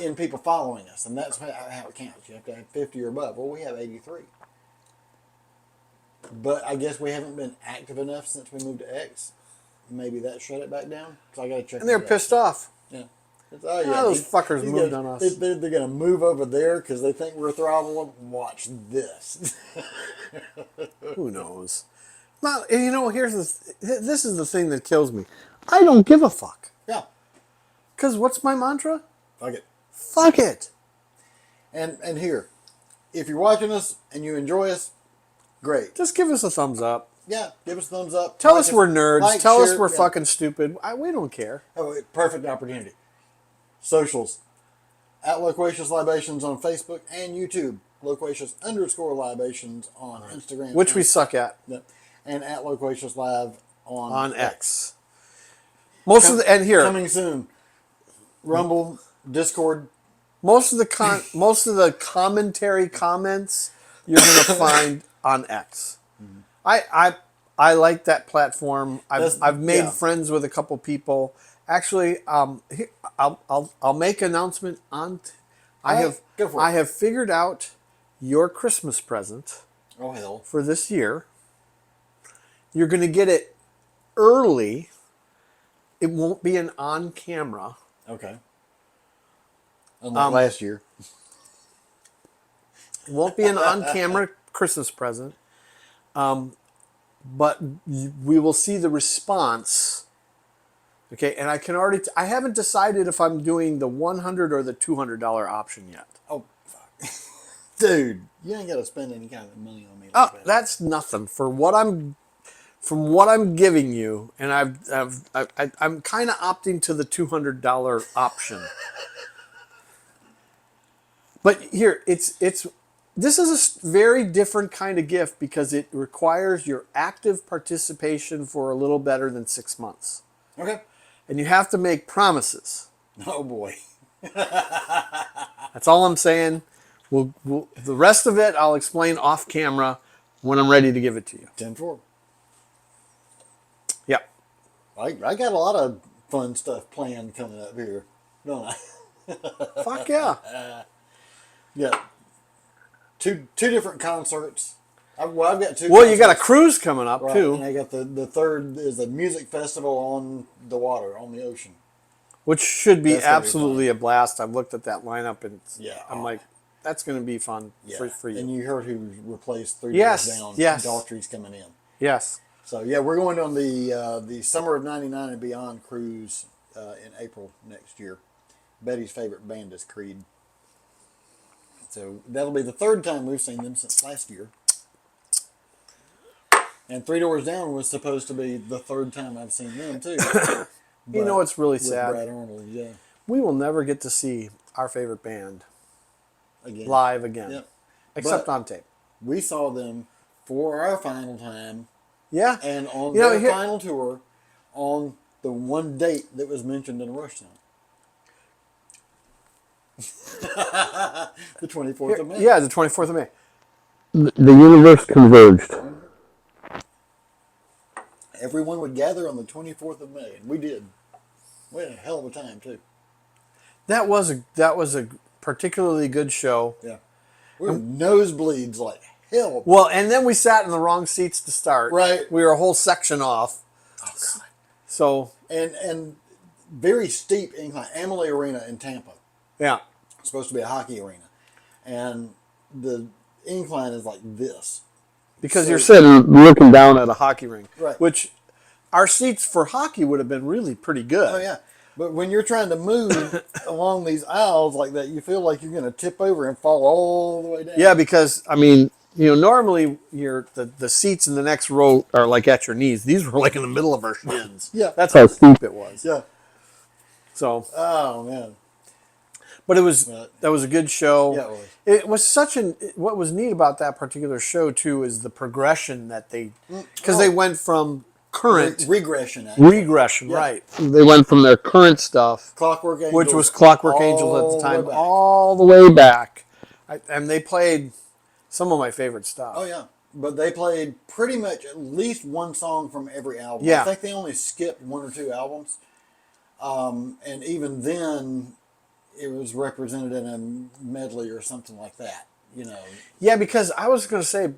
in people following us, and that's how it counts. You have to have 50 or above. Well, we have 83. But I guess we haven't been active enough since we moved to X. Maybe that shut it back down. So I got to check. And they're into that. pissed off. Yeah. Those fuckers moved on us. They're going to move over there because they think we're throttling them. Watch this. Who knows? Well, this is the thing that kills me. I don't give a fuck. Yeah. Because what's my mantra? Fuck it. Fuck it. And here, if you're watching us and you enjoy us, great. Just give us a thumbs up. Yeah, give us a thumbs up. Tell Like us we're nerds. like, Tell us share, we're yeah. fucking stupid. We don't care. Oh, perfect opportunity. Socials. At Loquacious Libations on Facebook and YouTube. Loquacious_libations on Instagram. Which we suck at. Yep. And at Loquacious Live On X. And here, Coming soon. Rumble, Discord. most of the commentary comments you're gonna find on X. I like that platform. I've made friends with a couple people. Actually, I'll make an announcement on. Go for it. I have figured out your Christmas present Oh, hell. for this year. You're going to get it early. It won't be an on-camera. Okay. Unlike last year. It won't be an on-camera Christmas present. But we will see the response. Okay, and I haven't decided if I'm doing the $100 or the $200 option yet. Oh, fuck. Dude, you ain't got to spend any kind of money on me. Oh, Like that. that's nothing from what I'm giving you, and I'm kind of opting to the $200 option. But here, this is a very different kind of gift because it requires your active participation for a little better than 6 months. Okay. And you have to make promises. Oh, boy. That's all I'm saying. The rest of it I'll explain off camera when I'm ready to give it to you. 10-4. Yeah. I got a lot of fun stuff planned coming up here, don't I? Fuck yeah. Yeah. Two different concerts. I've got two. Well, you got a concerts. cruise coming up, Right, too. and I got the third is a music festival on the water, on the ocean. Which should be That's gonna be absolutely a blast. I've looked at that lineup and Yeah. I'm like, that's going to be fun for you. And you heard who replaced Three Yes, Doors Down. yes. Daltrey's coming in. Yes. So yeah, we're going on the Summer of '99 and Beyond cruise in April next year. Betty's favorite band is Creed. So that'll be the third time we've seen them since last year. And Three Doors Down was supposed to be the third time I've seen them too. You know what's really with sad? Brad Arnold, yeah. We will never get to see our favorite band Again. live again. Yep. Except But on tape. we saw them for our final time Yeah. and on You know, their here- final tour on the one date that was mentioned in Rush Town. The 24th of May. Yeah, the 24th of May. The universe converged. Everyone would gather on the 24th of May, and we did. We had a hell of a time too. That was a particularly good show. Yeah, we were nosebleeds like hell. Well, and then we sat in the wrong seats to start. Right. We were a whole section off. Oh God. So And very steep incline. Amalie Arena in Tampa. yeah. It's supposed to be a hockey arena, and the incline is like this. Because So- you're sitting looking down at a hockey rink. Right. Which our seats for hockey would have been really pretty good. Oh yeah, but when you're trying to move along these aisles like that, you feel like you're going to tip over and fall all the way down. Yeah, because I mean, normally the seats in the next row are like at your knees. These were like in the middle of our shins. Yeah. That's how steep it was. Yeah. So, Oh man. but Right. that was a good show. Yeah, it was. It was what was neat about that particular show too is the progression that because they went from current Regression. Actually. regression, Yeah. right? They went from their current stuff, Clockwork Angels. which was Clockwork Angels at all the time, way back. all the way back, and they played some of my favorite stuff. Oh yeah, but they played pretty much at least one song from every album. Yeah. I think they only skipped one or two albums, and even then, it was represented in a medley or something like that. Yeah, because I was going to say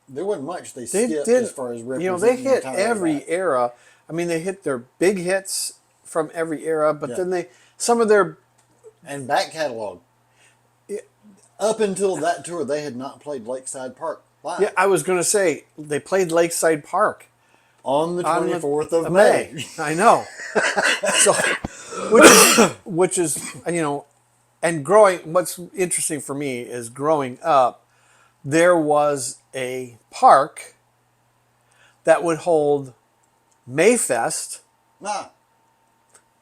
There wasn't much they they skipped did. as far as They representing hit entirely every that. era. I mean, they hit their big hits from every era, but Yeah. then some of their And back catalog. Up until that tour, they had not played Lakeside Park live yeah. I was going to say they played Lakeside Park. on the on the- 24th of May. I know. So, which is and growing. What's interesting for me is growing up, there was a park that would hold Mayfest, Nah,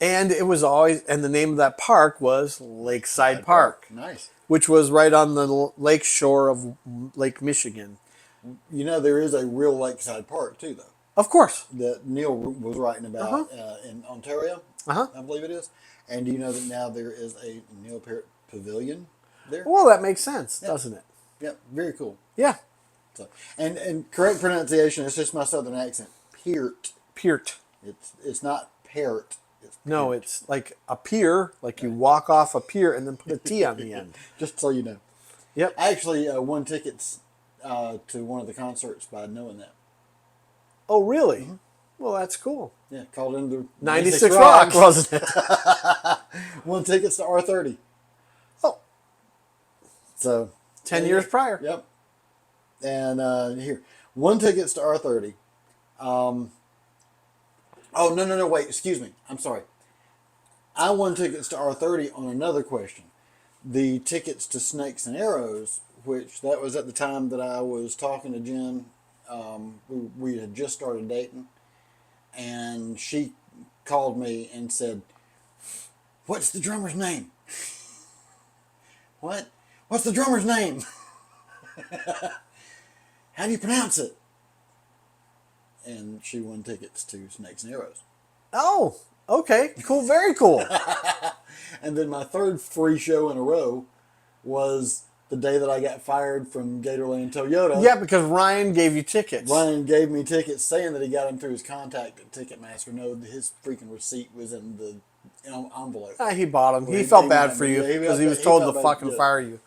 and it was always and the name of that park was Lakeside Park, nice. which was right on the lake shore of Lake Michigan. There is a real Lakeside Park too, though. Of course. That Neil was writing about in Ontario, Uh-huh. I believe it is. And do you know that now there is a Neil Peart Pavilion there? Well, that makes sense, doesn't it? Yep, very cool. Yeah. So, and correct pronunciation, it's just my southern accent. Peart. Peart. It's not parrot. It's No, Peart. it's like a pier, like you walk off a pier and then put a T on the end. Just so you know. Yep. I actually won tickets to one of the concerts by knowing that. Oh, really? Well, that's cool. Yeah, called in the 96 Rock, wasn't it? Won tickets to R30. Oh, So 10 years prior. Yep. And here, won tickets to R30. Oh no! Wait, excuse me. I'm sorry. I won tickets to R30 on another question. The tickets to Snakes and Arrows, which that was at the time that I was talking to Jen. We had just started dating, and she called me and said, "What's the drummer's name?" What? What's the drummer's name? How do you pronounce it? And she won tickets to Snakes and Arrows. Oh, okay. Cool. Very cool. And then my third free show in a row was the day that I got fired from Gatorland Toyota. Yeah, because Ryan gave you tickets. Ryan gave me tickets saying that he got them through his contact at Ticketmaster. No, his freaking receipt was in the envelope. He bought them. Well, he felt he bad might for be. you Yeah, because he was he told felt to bad, fucking yeah. fire you.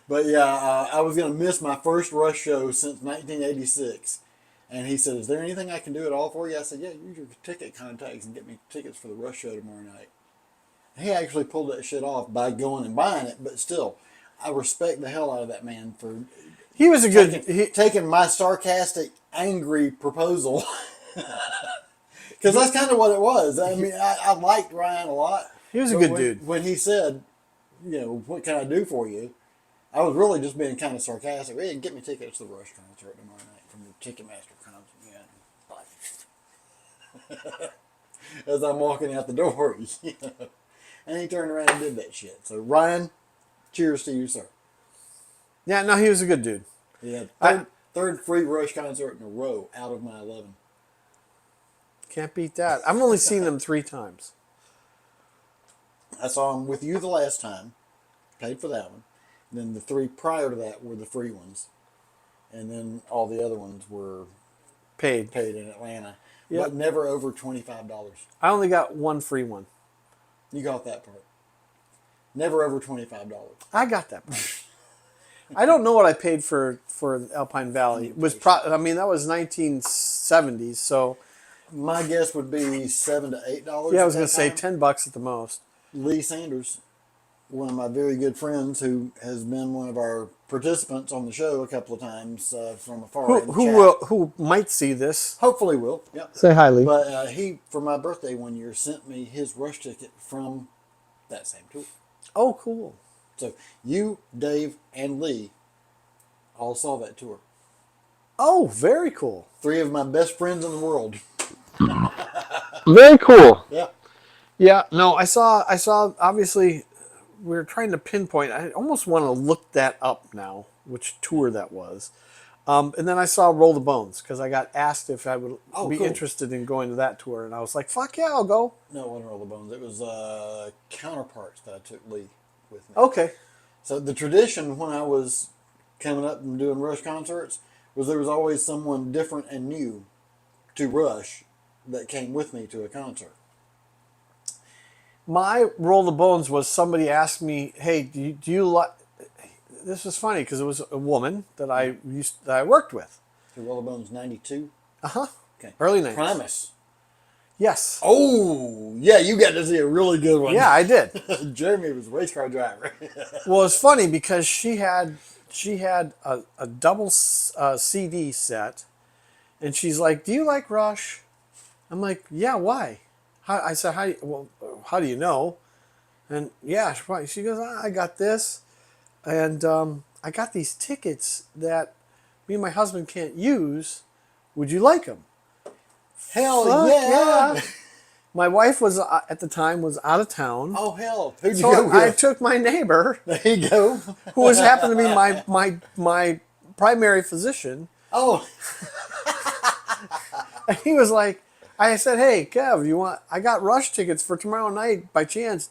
But yeah, I was going to miss my first Rush show since 1986. And he said, "Is there anything I can do at all for you?" I said, "Yeah, use your ticket contacts and get me tickets for the Rush show tomorrow night." He actually pulled that shit off by going and buying it, but still, I respect the hell out of that man for He was a good. taking my sarcastic, angry proposal. Because that's kind of what it was. I mean, I liked Ryan a lot. He was a but good when, dude. When he said, "What can I do for you?" I was really just being kind of sarcastic. Hey, get me tickets to the Rush concert tomorrow night from the Ticketmaster concert. Yeah. As I'm walking out the door, and he turned around and did that shit. So Ryan, cheers to you, sir. Yeah, no, he was a good dude. Yeah, I- third free Rush concert in a row out of my 11. Can't beat that. I've only seen them 3 times. I saw him with you the last time, paid for that one. Then the 3 prior to that were the free ones, and then all the other ones were Paid. paid in Atlanta, Yep. but never over $25. I only got one free one. You got that part. Never over $25. I got that part. I don't know what I paid for Alpine Valley. It was that was 1970s, so My guess would be $7 to $8. yeah, I was going to say $10 at the most. Lee Sanders, one of my very good friends, who has been one of our participants on the show a couple of times from afar. in the chat. Who might see this? Hopefully will. Yep. Say hi, Lee. But he, for my birthday one year, sent me his Rush ticket from that same tour. Oh, cool. So you, Dave, and Lee all saw that tour. Oh, very cool. 3 of my best friends in the world. Very cool. Yeah. Yeah, no, I saw obviously we were trying to pinpoint. I almost want to look that up now, which tour that was. And then I saw Roll the Bones because I got asked if I would be cool. interested in going to that tour, and I was like, "Fuck yeah, I'll go." No, it wasn't Roll the Bones. It was Counterparts that I took Lee with me. Okay. So the tradition when I was coming up and doing Rush concerts was there was always someone different and new to Rush that came with me to a concert. My Roll the Bones was somebody asked me, "Hey, do you like?" This was funny because it was a woman that I worked with. So Roll the Bones 92. Okay. Early 90s. Primus. Yes. Oh, yeah, you got to see a really good one. Yeah, I did. Jeremy was a race car driver. Well, it's funny because she had a double CD set, and she's like, "Do you like Rush?" I'm like, "Yeah, why?" I said, "How do you know?" And yeah, she goes, "I got this, and I got these tickets that me and my husband can't use. Would you like them?" Hell Fuck yeah. My wife was at the time was out of town. Oh, hell. Who'd you So go with? I took my neighbor, There you go. who was happened to be my primary physician. Oh, And he was like, I said, "Hey, Kev, I got Rush tickets for tomorrow night by chance.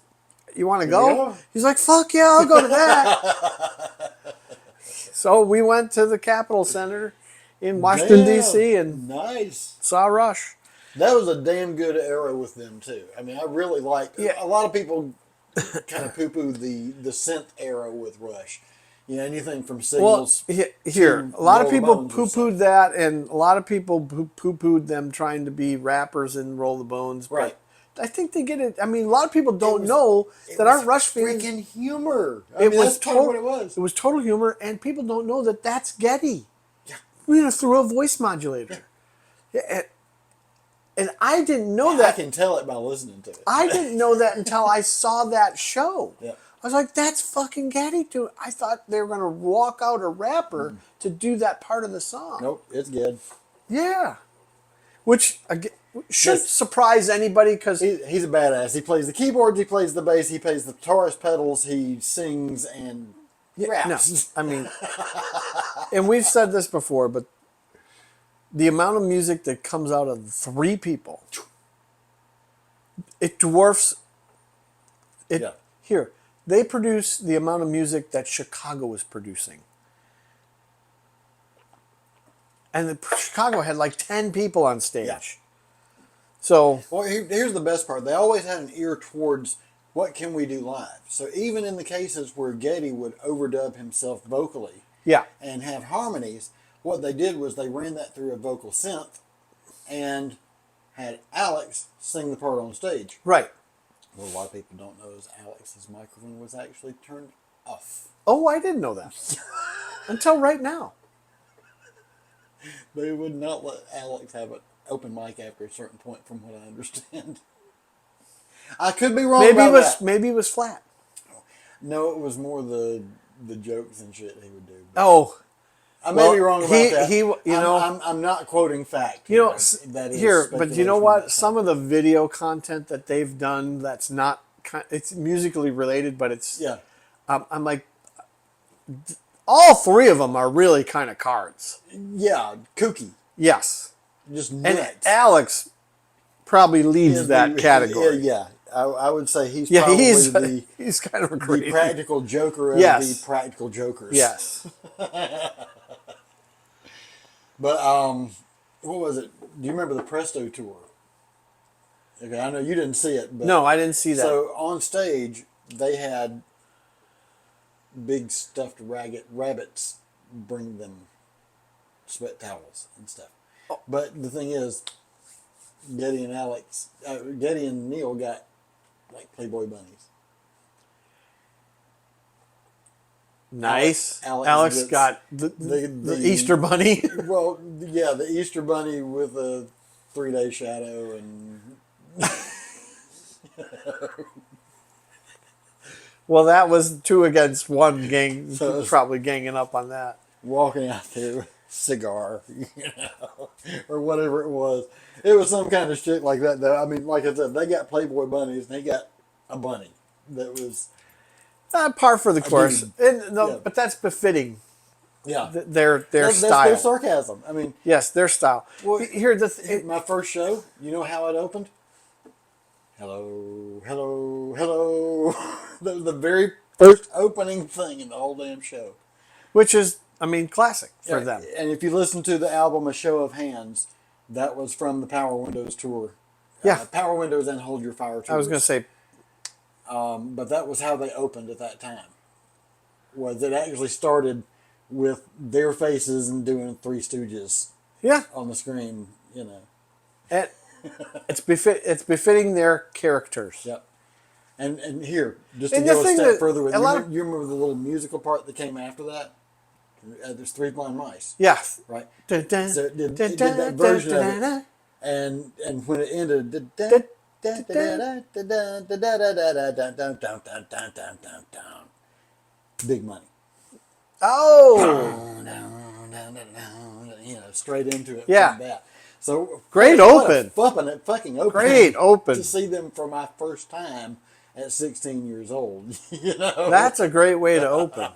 You want to go?" Yeah. He's like, "Fuck yeah, I'll go to that." So we went to the Capitol Center in Washington, damn. D.C. and Nice. saw Rush. That was a damn good era with them, too. I mean, I really liked Yeah. A lot of people kind of poo-poo the synth era with Rush. You know, anything from Well, singles. here, to a lot of Roll the people Bones or poo-pooed that, and a lot of people poo-pooed them trying to be rappers and Roll the Bones. Right. But I think they get it. I mean, a lot of people don't was- know It that was aren't Rush fans. freaking humor. I It mean, was that's part of what total. it was. It was total humor, and people don't know that that's Getty. Yeah. We threw a voice modulator. Yeah, and I didn't know I that. can tell it by listening to it. I didn't know that until I saw that show. Yeah. I was like, that's fucking Getty too. I thought they were going to walk out a rapper to do that part of the song. Nope, it's good. Yeah. Which should Yes. surprise anybody because He's a badass. He plays the keyboards, he plays the bass, he plays the guitarist pedals, he sings and raps. I mean, and we've said this before, but the amount of music that comes out of 3 people, it dwarfs it. Yeah. Here, they produce the amount of music that Chicago is producing. And Chicago had like 10 people on stage. Yeah. So, Well, here's the best part. They always had an ear towards what can we do live. So even in the cases where Getty would overdub himself vocally yeah. and have harmonies, what they did was they ran that through a vocal synth and had Alex sing the part on stage. Right. What a lot of people don't know is Alex's microphone was actually turned off. Oh, I didn't know that. Until right now. They would not let Alex have an open mic after a certain point, from what I understand. I could be wrong about that. Maybe it was flat. No, it was more the jokes and shit he would do. Oh, I may be wrong about that. you know, I'm not quoting fact. you know, that is here, but you know speculation what? about Some of the video content that they've done that's not, it's musically related, but it's, yeah, I'm like, all 3 of them are really kind of cards. yeah, kooky, Yes. just And nuts. Alex probably leads Is that the- category. Yeah, I would say he's Yeah, probably he's kind of a the crazy. practical joker of Yes. the practical jokers. Yes. But what was it? Do you remember the Presto tour? Okay, I know you didn't see it, but No, I didn't see that. So on stage they had big stuffed rabbits bring them sweat towels and stuff. Oh. But the thing is, Getty and Neil got like Playboy bunnies. Nice. Alex Alex gets got the Easter bunny. Well, yeah, the Easter bunny with a 3-day shadow and Well, that was 2 against 1 gang, So it's- probably ganging up on that. walking out there with a cigar, or whatever it was. It was some kind of shit like that, though. I mean, like I said, they got Playboy bunnies, and they got a bunny that was, Par for the course. dude. And, no, Yeah. But that's befitting yeah. their That's style. their sarcasm. I mean, Yes, their style. Well, Here, my first show, you know how it opened? Hello, hello, hello. That was the very first opening thing in the whole damn show. which is, I mean, classic for Yeah, them. And if you listen to the album A Show of Hands, that was from the Power Windows tour. Yeah. Power Windows and Hold Your Fire tour. I was going to say, But that was how they opened at that time. Was it actually started with their faces and doing Three Stooges yeah, on the screen, you know. and it's befitting their characters. Yep. And here, just to And the go a thing step that further with a lot you remember the little musical part that came after that? There's Three Blind Mice, Yes. right? Dun, dun, So it did dun, that dun, version dun, of dun, it. dun. And when it ended, big money. Oh, You know, straight into it. Yeah. From that. So Great what open. Fucking open. Great open. To see them for my first time at 16 years old. You know. that's a great way to open.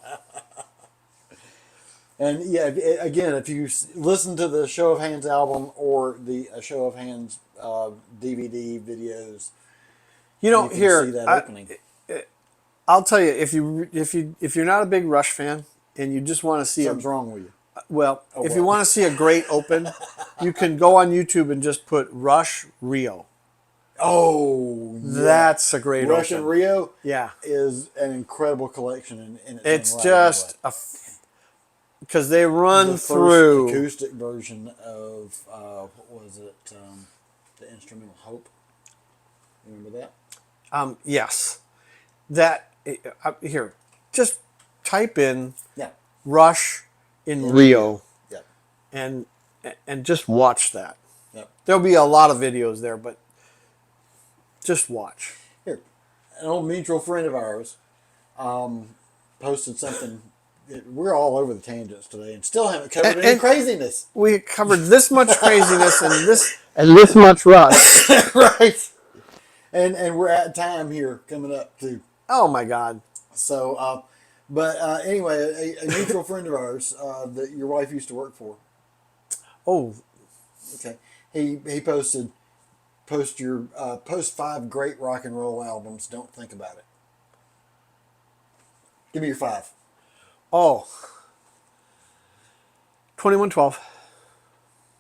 And yeah, again, if you listen to the Show of Hands album or the Show of Hands DVD videos, You know, you can here see that opening. I'll tell you, if you're not a big Rush fan and you just want to see Something's wrong with you. well, if you well. want to see a great open, you can go on YouTube and just put Rush Rio, Oh, yeah. That's a great Russian open. Rio Yeah. is an incredible collection in its It's own right. just because they run The first through. acoustic version of what was it? The instrumental Hope. You remember that? Yes. That here, just type in Yeah. Rush in In Rio Yep. and just watch that. Yep. There'll be a lot of videos there, but just watch. Here, an old mutual friend of ours posted something. We're all over the tangents today, and still haven't covered any And- craziness. We covered this much craziness and this much Rush. Right. And we're at time here coming up too. Oh my God. So, anyway, a mutual friend of ours that your wife used to work for. Oh, Okay, he posted post 5 great rock and roll albums. Don't think about it. Give me your 5. oh. 2112.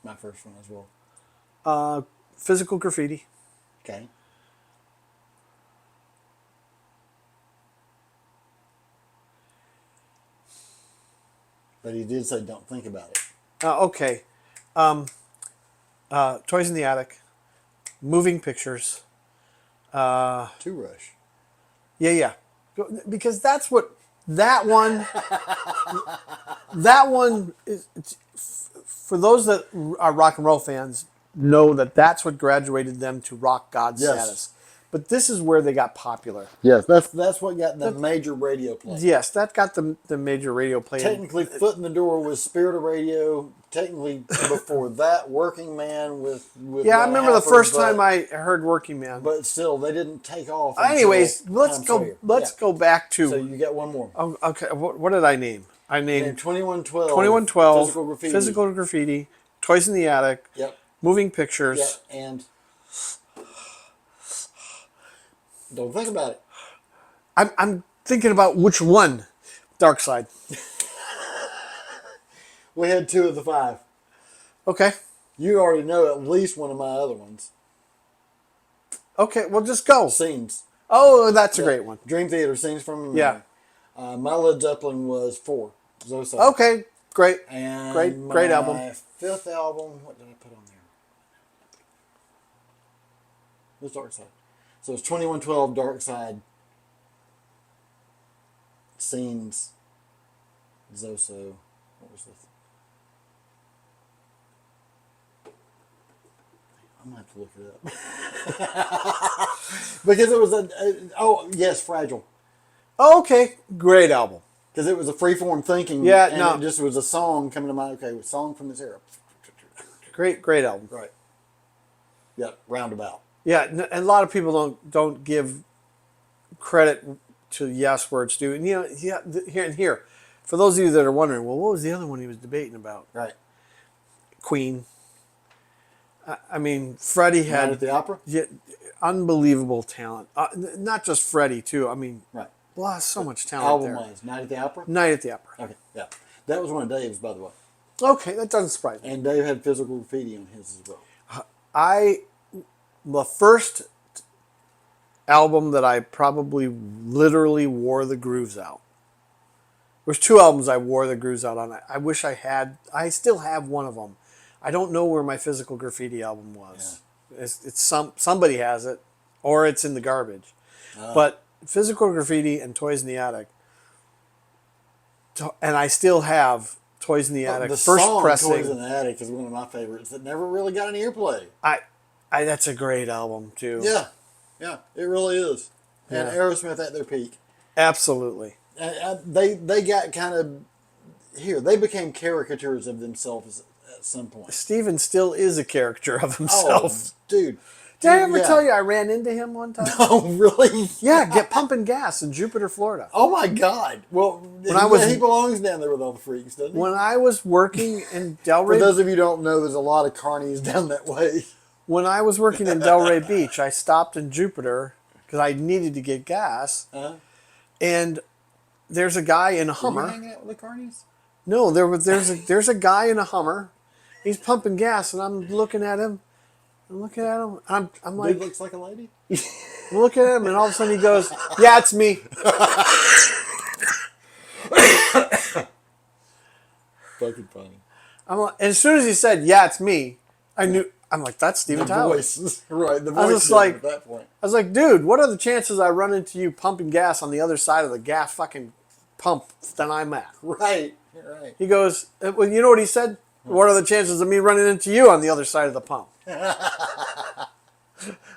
My first one as well. Physical Graffiti. Okay. But he did say don't think about it. Okay. Toys in the Attic. Moving Pictures. Two Rush. Yeah. Because that's what that one. That one is for those that are rock and roll fans know that that's what graduated them to rock god Yes. status. But this is where they got popular. Yes, that's what got the major radio play. Yes, that got the major radio play. Technically, foot in the door was Spirit of Radio. Technically, before that, Working Man with Yeah, I Ron remember the Halford, first but- time I heard Working Man. But still, they didn't take off. Anyways, until let's Tom go. Sawyer. Let's Yeah. go back to. So you got one more. Oh, okay, what did I name? I And named 2112. 2112, Physical Graffiti. Physical Graffiti, Toys in the Attic, Yep. Moving Pictures. Yep. And don't think about it. I'm thinking about which one. Dark Side. We had 2 of the 5. Okay. You already know at least one of my other ones. Okay, well, just go. Scenes. Oh, that's a great one. Dream Theater, Scenes from a Memory. Yeah. My Led Zeppelin was 4. Zosa. Okay, great. And Great album. My 5th album, what did I put on there? It was Dark Side. So it's 2112 Dark Side. Scenes. Zoso. What was this? I'm going to have to look it up. Because it was oh, yes, Fragile. Oh, okay, great album. Because it was a freeform thinking. Yeah, and no. it just was a song coming to mind. Okay, song from this era. Great album. Right. Yeah, roundabout. Yeah, and a lot of people don't give credit to Yes where it's due. And here, for those of you that are wondering, well, what was the other one he was debating about? Right. Queen. I mean, Freddie Night had at the Opera. unbelievable talent. Not just Freddie too. I mean, Right. wow, so much talent Album there. was Night at the Opera. Night at the Opera. Okay, yeah, that was one of Dave's, by the way. Okay, that doesn't surprise me. And Dave had Physical Graffiti on his as well. The first album that I probably literally wore the grooves out. There's 2 albums I wore the grooves out on. I wish I had. I still have one of them. I don't know where my Physical Graffiti album was. Yeah. It's somebody has it, or it's in the garbage. But Physical Graffiti and Toys in the Attic, and I still have Toys in the Attic The first song pressing. Toys in the Attic is one of my favorites that never really got any airplay. That's a great album too. Yeah, it really is. And Yeah. Aerosmith at their peak. Absolutely. And they got kind of they became caricatures of themselves at some point. Steven still is a character of himself. Oh, dude. Did I ever tell you I ran into him one time? Oh, really? Yeah, get pumping gas in Jupiter, Florida. Oh my God! Well, he belongs down there with all the freaks, doesn't he? When I was working in For Delray, those of you who don't know, there's a lot of carnies down that way. when I was working in Delray Beach, I stopped in Jupiter because I needed to get gas, and there's a guy in a Were you Hummer. hanging out with the carnies? No, there's a guy in a Hummer. He's pumping gas, and I'm looking at him. I'm looking at him. I'm Dude like, looks like a lady. I'm looking at him, and all of a sudden he goes, "Yeah, it's me." Fucking funny. I'm like, and as soon as he said, "Yeah, it's me," I knew. I'm like, "That's The Steven Tyler." voice, right? The I was voice just did it like- at that point. I was like, "Dude, what are the chances I run into you pumping gas on the other side of the gas fucking pump than I'm at?" Right, right. He goes, "Well, you know what he said? What are the chances of me running into you on the other side of the pump?"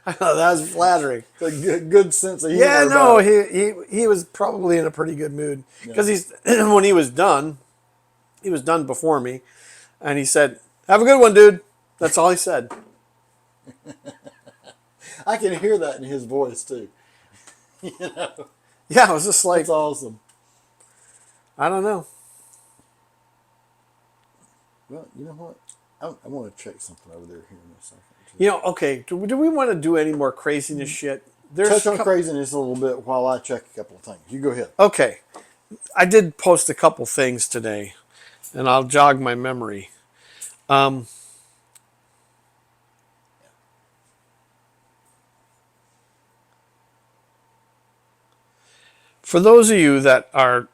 I thought that was flattering. It's a good sense of humor. Yeah, no, about it. he was probably in a pretty good mood because he's when he was done before me, and he said, "Have a good one, dude." That's all he said. I can hear that in his voice too. Yeah, it was just like, That's awesome. I don't know. Well, you know what? I want to check something over there here in a second. You know, okay. Do we want to do any more craziness shit? Touch on cou- craziness a little bit while I check a couple of things. You go ahead. Okay, I did post a couple things today, and I'll jog my memory. For those of you that are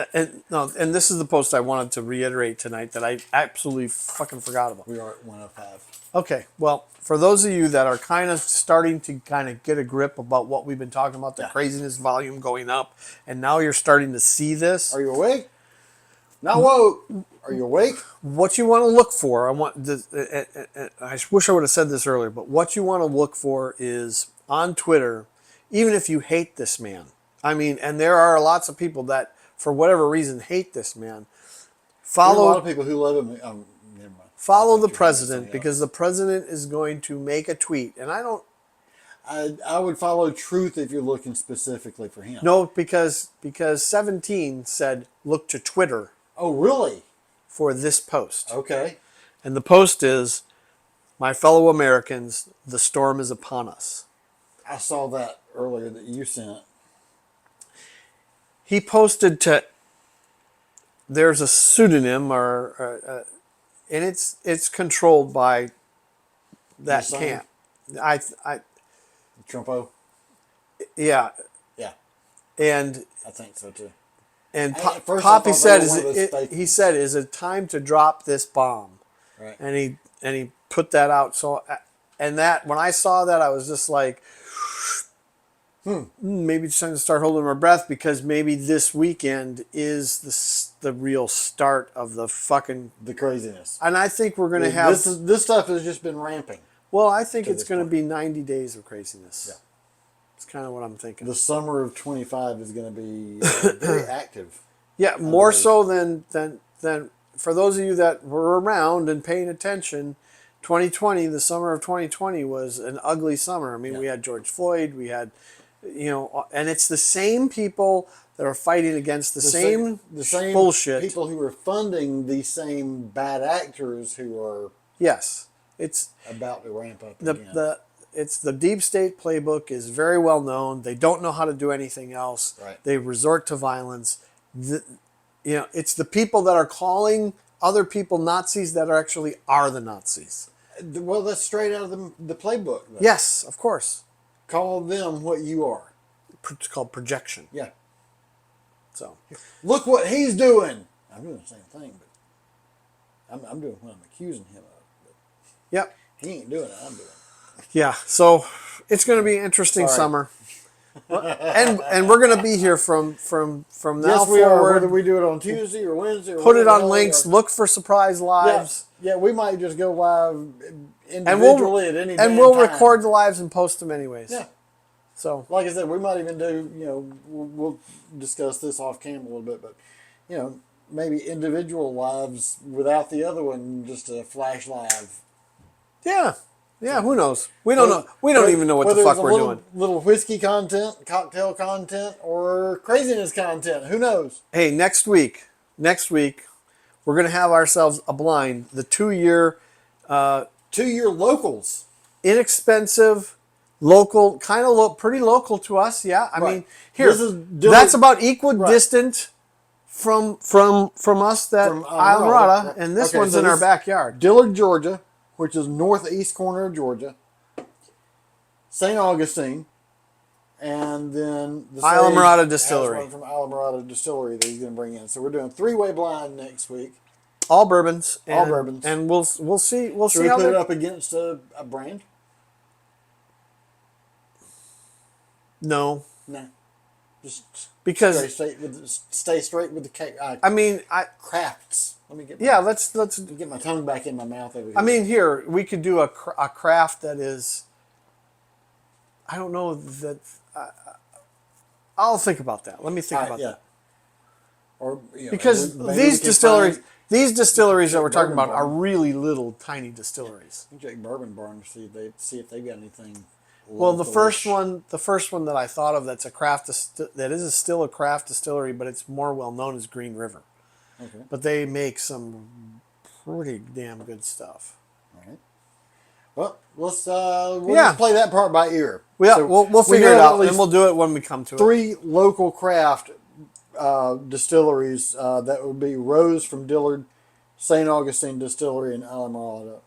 and this is the post I wanted to reiterate tonight that I absolutely fucking forgot about. We are at 105. Okay, well, for those of you that are kind of starting to kind of get a grip about what we've been talking about, the craziness volume going up, and now you're starting to see this. Are you awake? Not woke. Are you awake? What you want to look for, I wish I would have said this earlier, but what you want to look for is on Twitter, even if you hate this man. I mean, and there are lots of people that, for whatever reason, hate this man. There's a lot Follow of people who love him. Never mind. follow I thought the you were gonna president say because the president is going to make a tweet, and I don't I would follow Truth if you're looking specifically for him. know because 17 said look to Twitter Oh, really? for this post. Okay. And the post is, "My fellow Americans, the storm is upon us." I saw that earlier that you sent. He posted to, there's a pseudonym and it's controlled by that Your son? camp. I Trumpo? yeah, Yeah, and I think so too. and At first I Poppy thought said, they were one of those fake he ones. said, "Is it time to drop this bomb?" Right. And he put that out. So, and that when I saw that, I was just like, maybe it's time to start holding our breath because maybe this weekend is the real start of the fucking. The craziness. And I think we're going to have. This stuff has just been ramping. Well, I think to it's this going to point. be 90 days of craziness. Yeah. It's kind of what I'm thinking. The summer of 25 is going to be very active. Yeah, more believe. so than for those of you that were around and paying attention. 2020, the summer of 2020 was an ugly summer. I mean, we had George Floyd, we had, and it's the same people that are fighting against the same bullshit. People who are funding the same bad actors who are Yes, it's about to ramp up the again. it's the deep state playbook is very well known. They don't know how to do anything else. Right. They resort to violence. It's the people that are calling other people Nazis that actually are the Nazis. Well, that's straight out of the playbook. Though. Yes, of course. Call them what you are. It's called projection. Yeah. So Look what he's doing. I'm doing the same thing, but I'm doing what I'm accusing him of. But yep. he ain't doing it. I'm doing it. Yeah. So it's going to be an interesting Sorry. summer. and we're going to be here from now Yes, we are. forward. Whether we do it on Tuesday or Wednesday, or Put it whatever on the hell links. we are. Look for surprise lives. Yeah, we might just go live And individually at any and damn we'll time. record the lives and post them anyways. Yeah. So Like I said, we might even do, we'll discuss this off camera a little bit, but, maybe individual lives without the other one, just a flash live. yeah. Who knows? We don't know. We don't even know what the Whether fuck it's a we're little, doing. Little whiskey content, cocktail content, or craziness content. Who knows? Hey, next week, we're going to have ourselves a blind. The 2-year 2-year locals. inexpensive, local, kind of pretty local to us. Yeah, I Right. mean, here This is Dylan- that's about equidistant from us that From Islamorada, and this Okay, one's so in our this- backyard. Dillard, Georgia, which is northeast corner of Georgia. St. Augustine, and then the Islamorada Sage Distillery. has one from Islamorada Distillery that he's going to bring in. So we're doing three-way blind next week. All bourbons. All bourbons. And we'll see Should we how put it they up against a brand? No. No. Just Because stay straight with the cake. I mean, Crafts. Let me get let's get my tongue back in my mouth over here. I mean, here we could do a craft that is. I don't know that. I'll think about that. Let me think about that. Or Because maybe these we can distilleries that we're talking Bourbon about are Barn. really little, tiny distilleries. find, check Bourbon Barn to see if they've got anything. Well, the first localish. one that I thought of that's that is still a craft distillery, but it's more well known as Green River. Okay. But they make some pretty damn good stuff. All right. Well, we'll just play that part by ear. Yeah, So we'll we figure know it at out, least and we'll do it when we come to it. 3 local craft distilleries that would be Rose from Dillard, St. Augustine Distillery, and Islamorada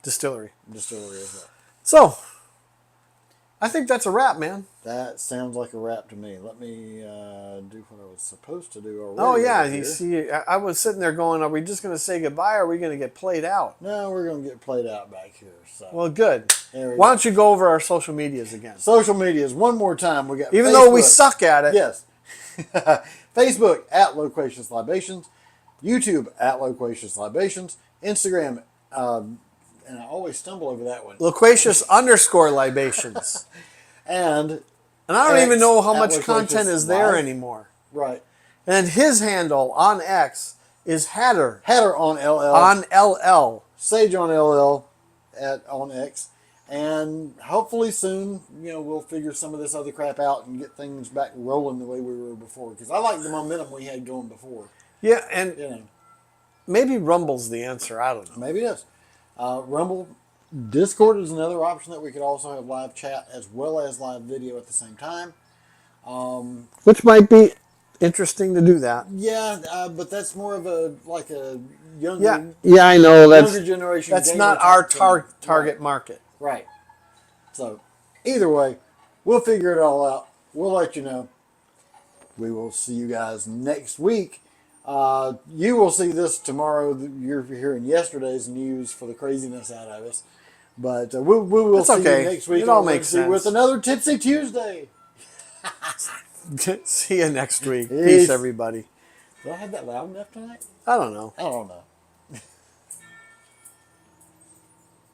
Distillery. Distillery as well. So, I think that's a wrap, man. That sounds like a wrap to me. Let me do what I was supposed to do already. Oh yeah, over you here. see, I was sitting there going, "Are we just going to say goodbye? Or are we going to get played out?" No, we're going to get played out back here. So. Well, good. There we Why go. don't you go over our social medias again? Social medias, one more time. We got Even Facebook. though we suck at it. Yes. Facebook at Loquacious Libations. YouTube at Loquacious Libations. Instagram, and I always stumble over that one. Loquacious _ libations. And I don't even know how X much at content Loquacious is there Live. anymore. Right. And his handle on X is Hatter Hatter on LL. on LL. Sage on LL on X. And hopefully soon, we'll figure some of this other crap out and get things back rolling the way we were before. Because I like the momentum we had going before. Yeah, and maybe Rumble's the answer. I don't know. Maybe it is. Rumble. Discord is another option that we could also have live chat as well as live video at the same time. Which might be interesting to do that. Yeah, but that's more of a younger, Yeah, I know. younger generation. That's gamer not type our thing. target market. Right. So, either way, we'll figure it all out. We'll let you know. We will see you guys next week. You will see this tomorrow. You're hearing yesterday's news for the craziness out of us. But we will That's see okay. you next week. It all on makes Wednesday with sense. another Tipsy Tuesday. See you next week. Peace. Peace, everybody. Did I have that loud enough tonight? I don't know. I don't know.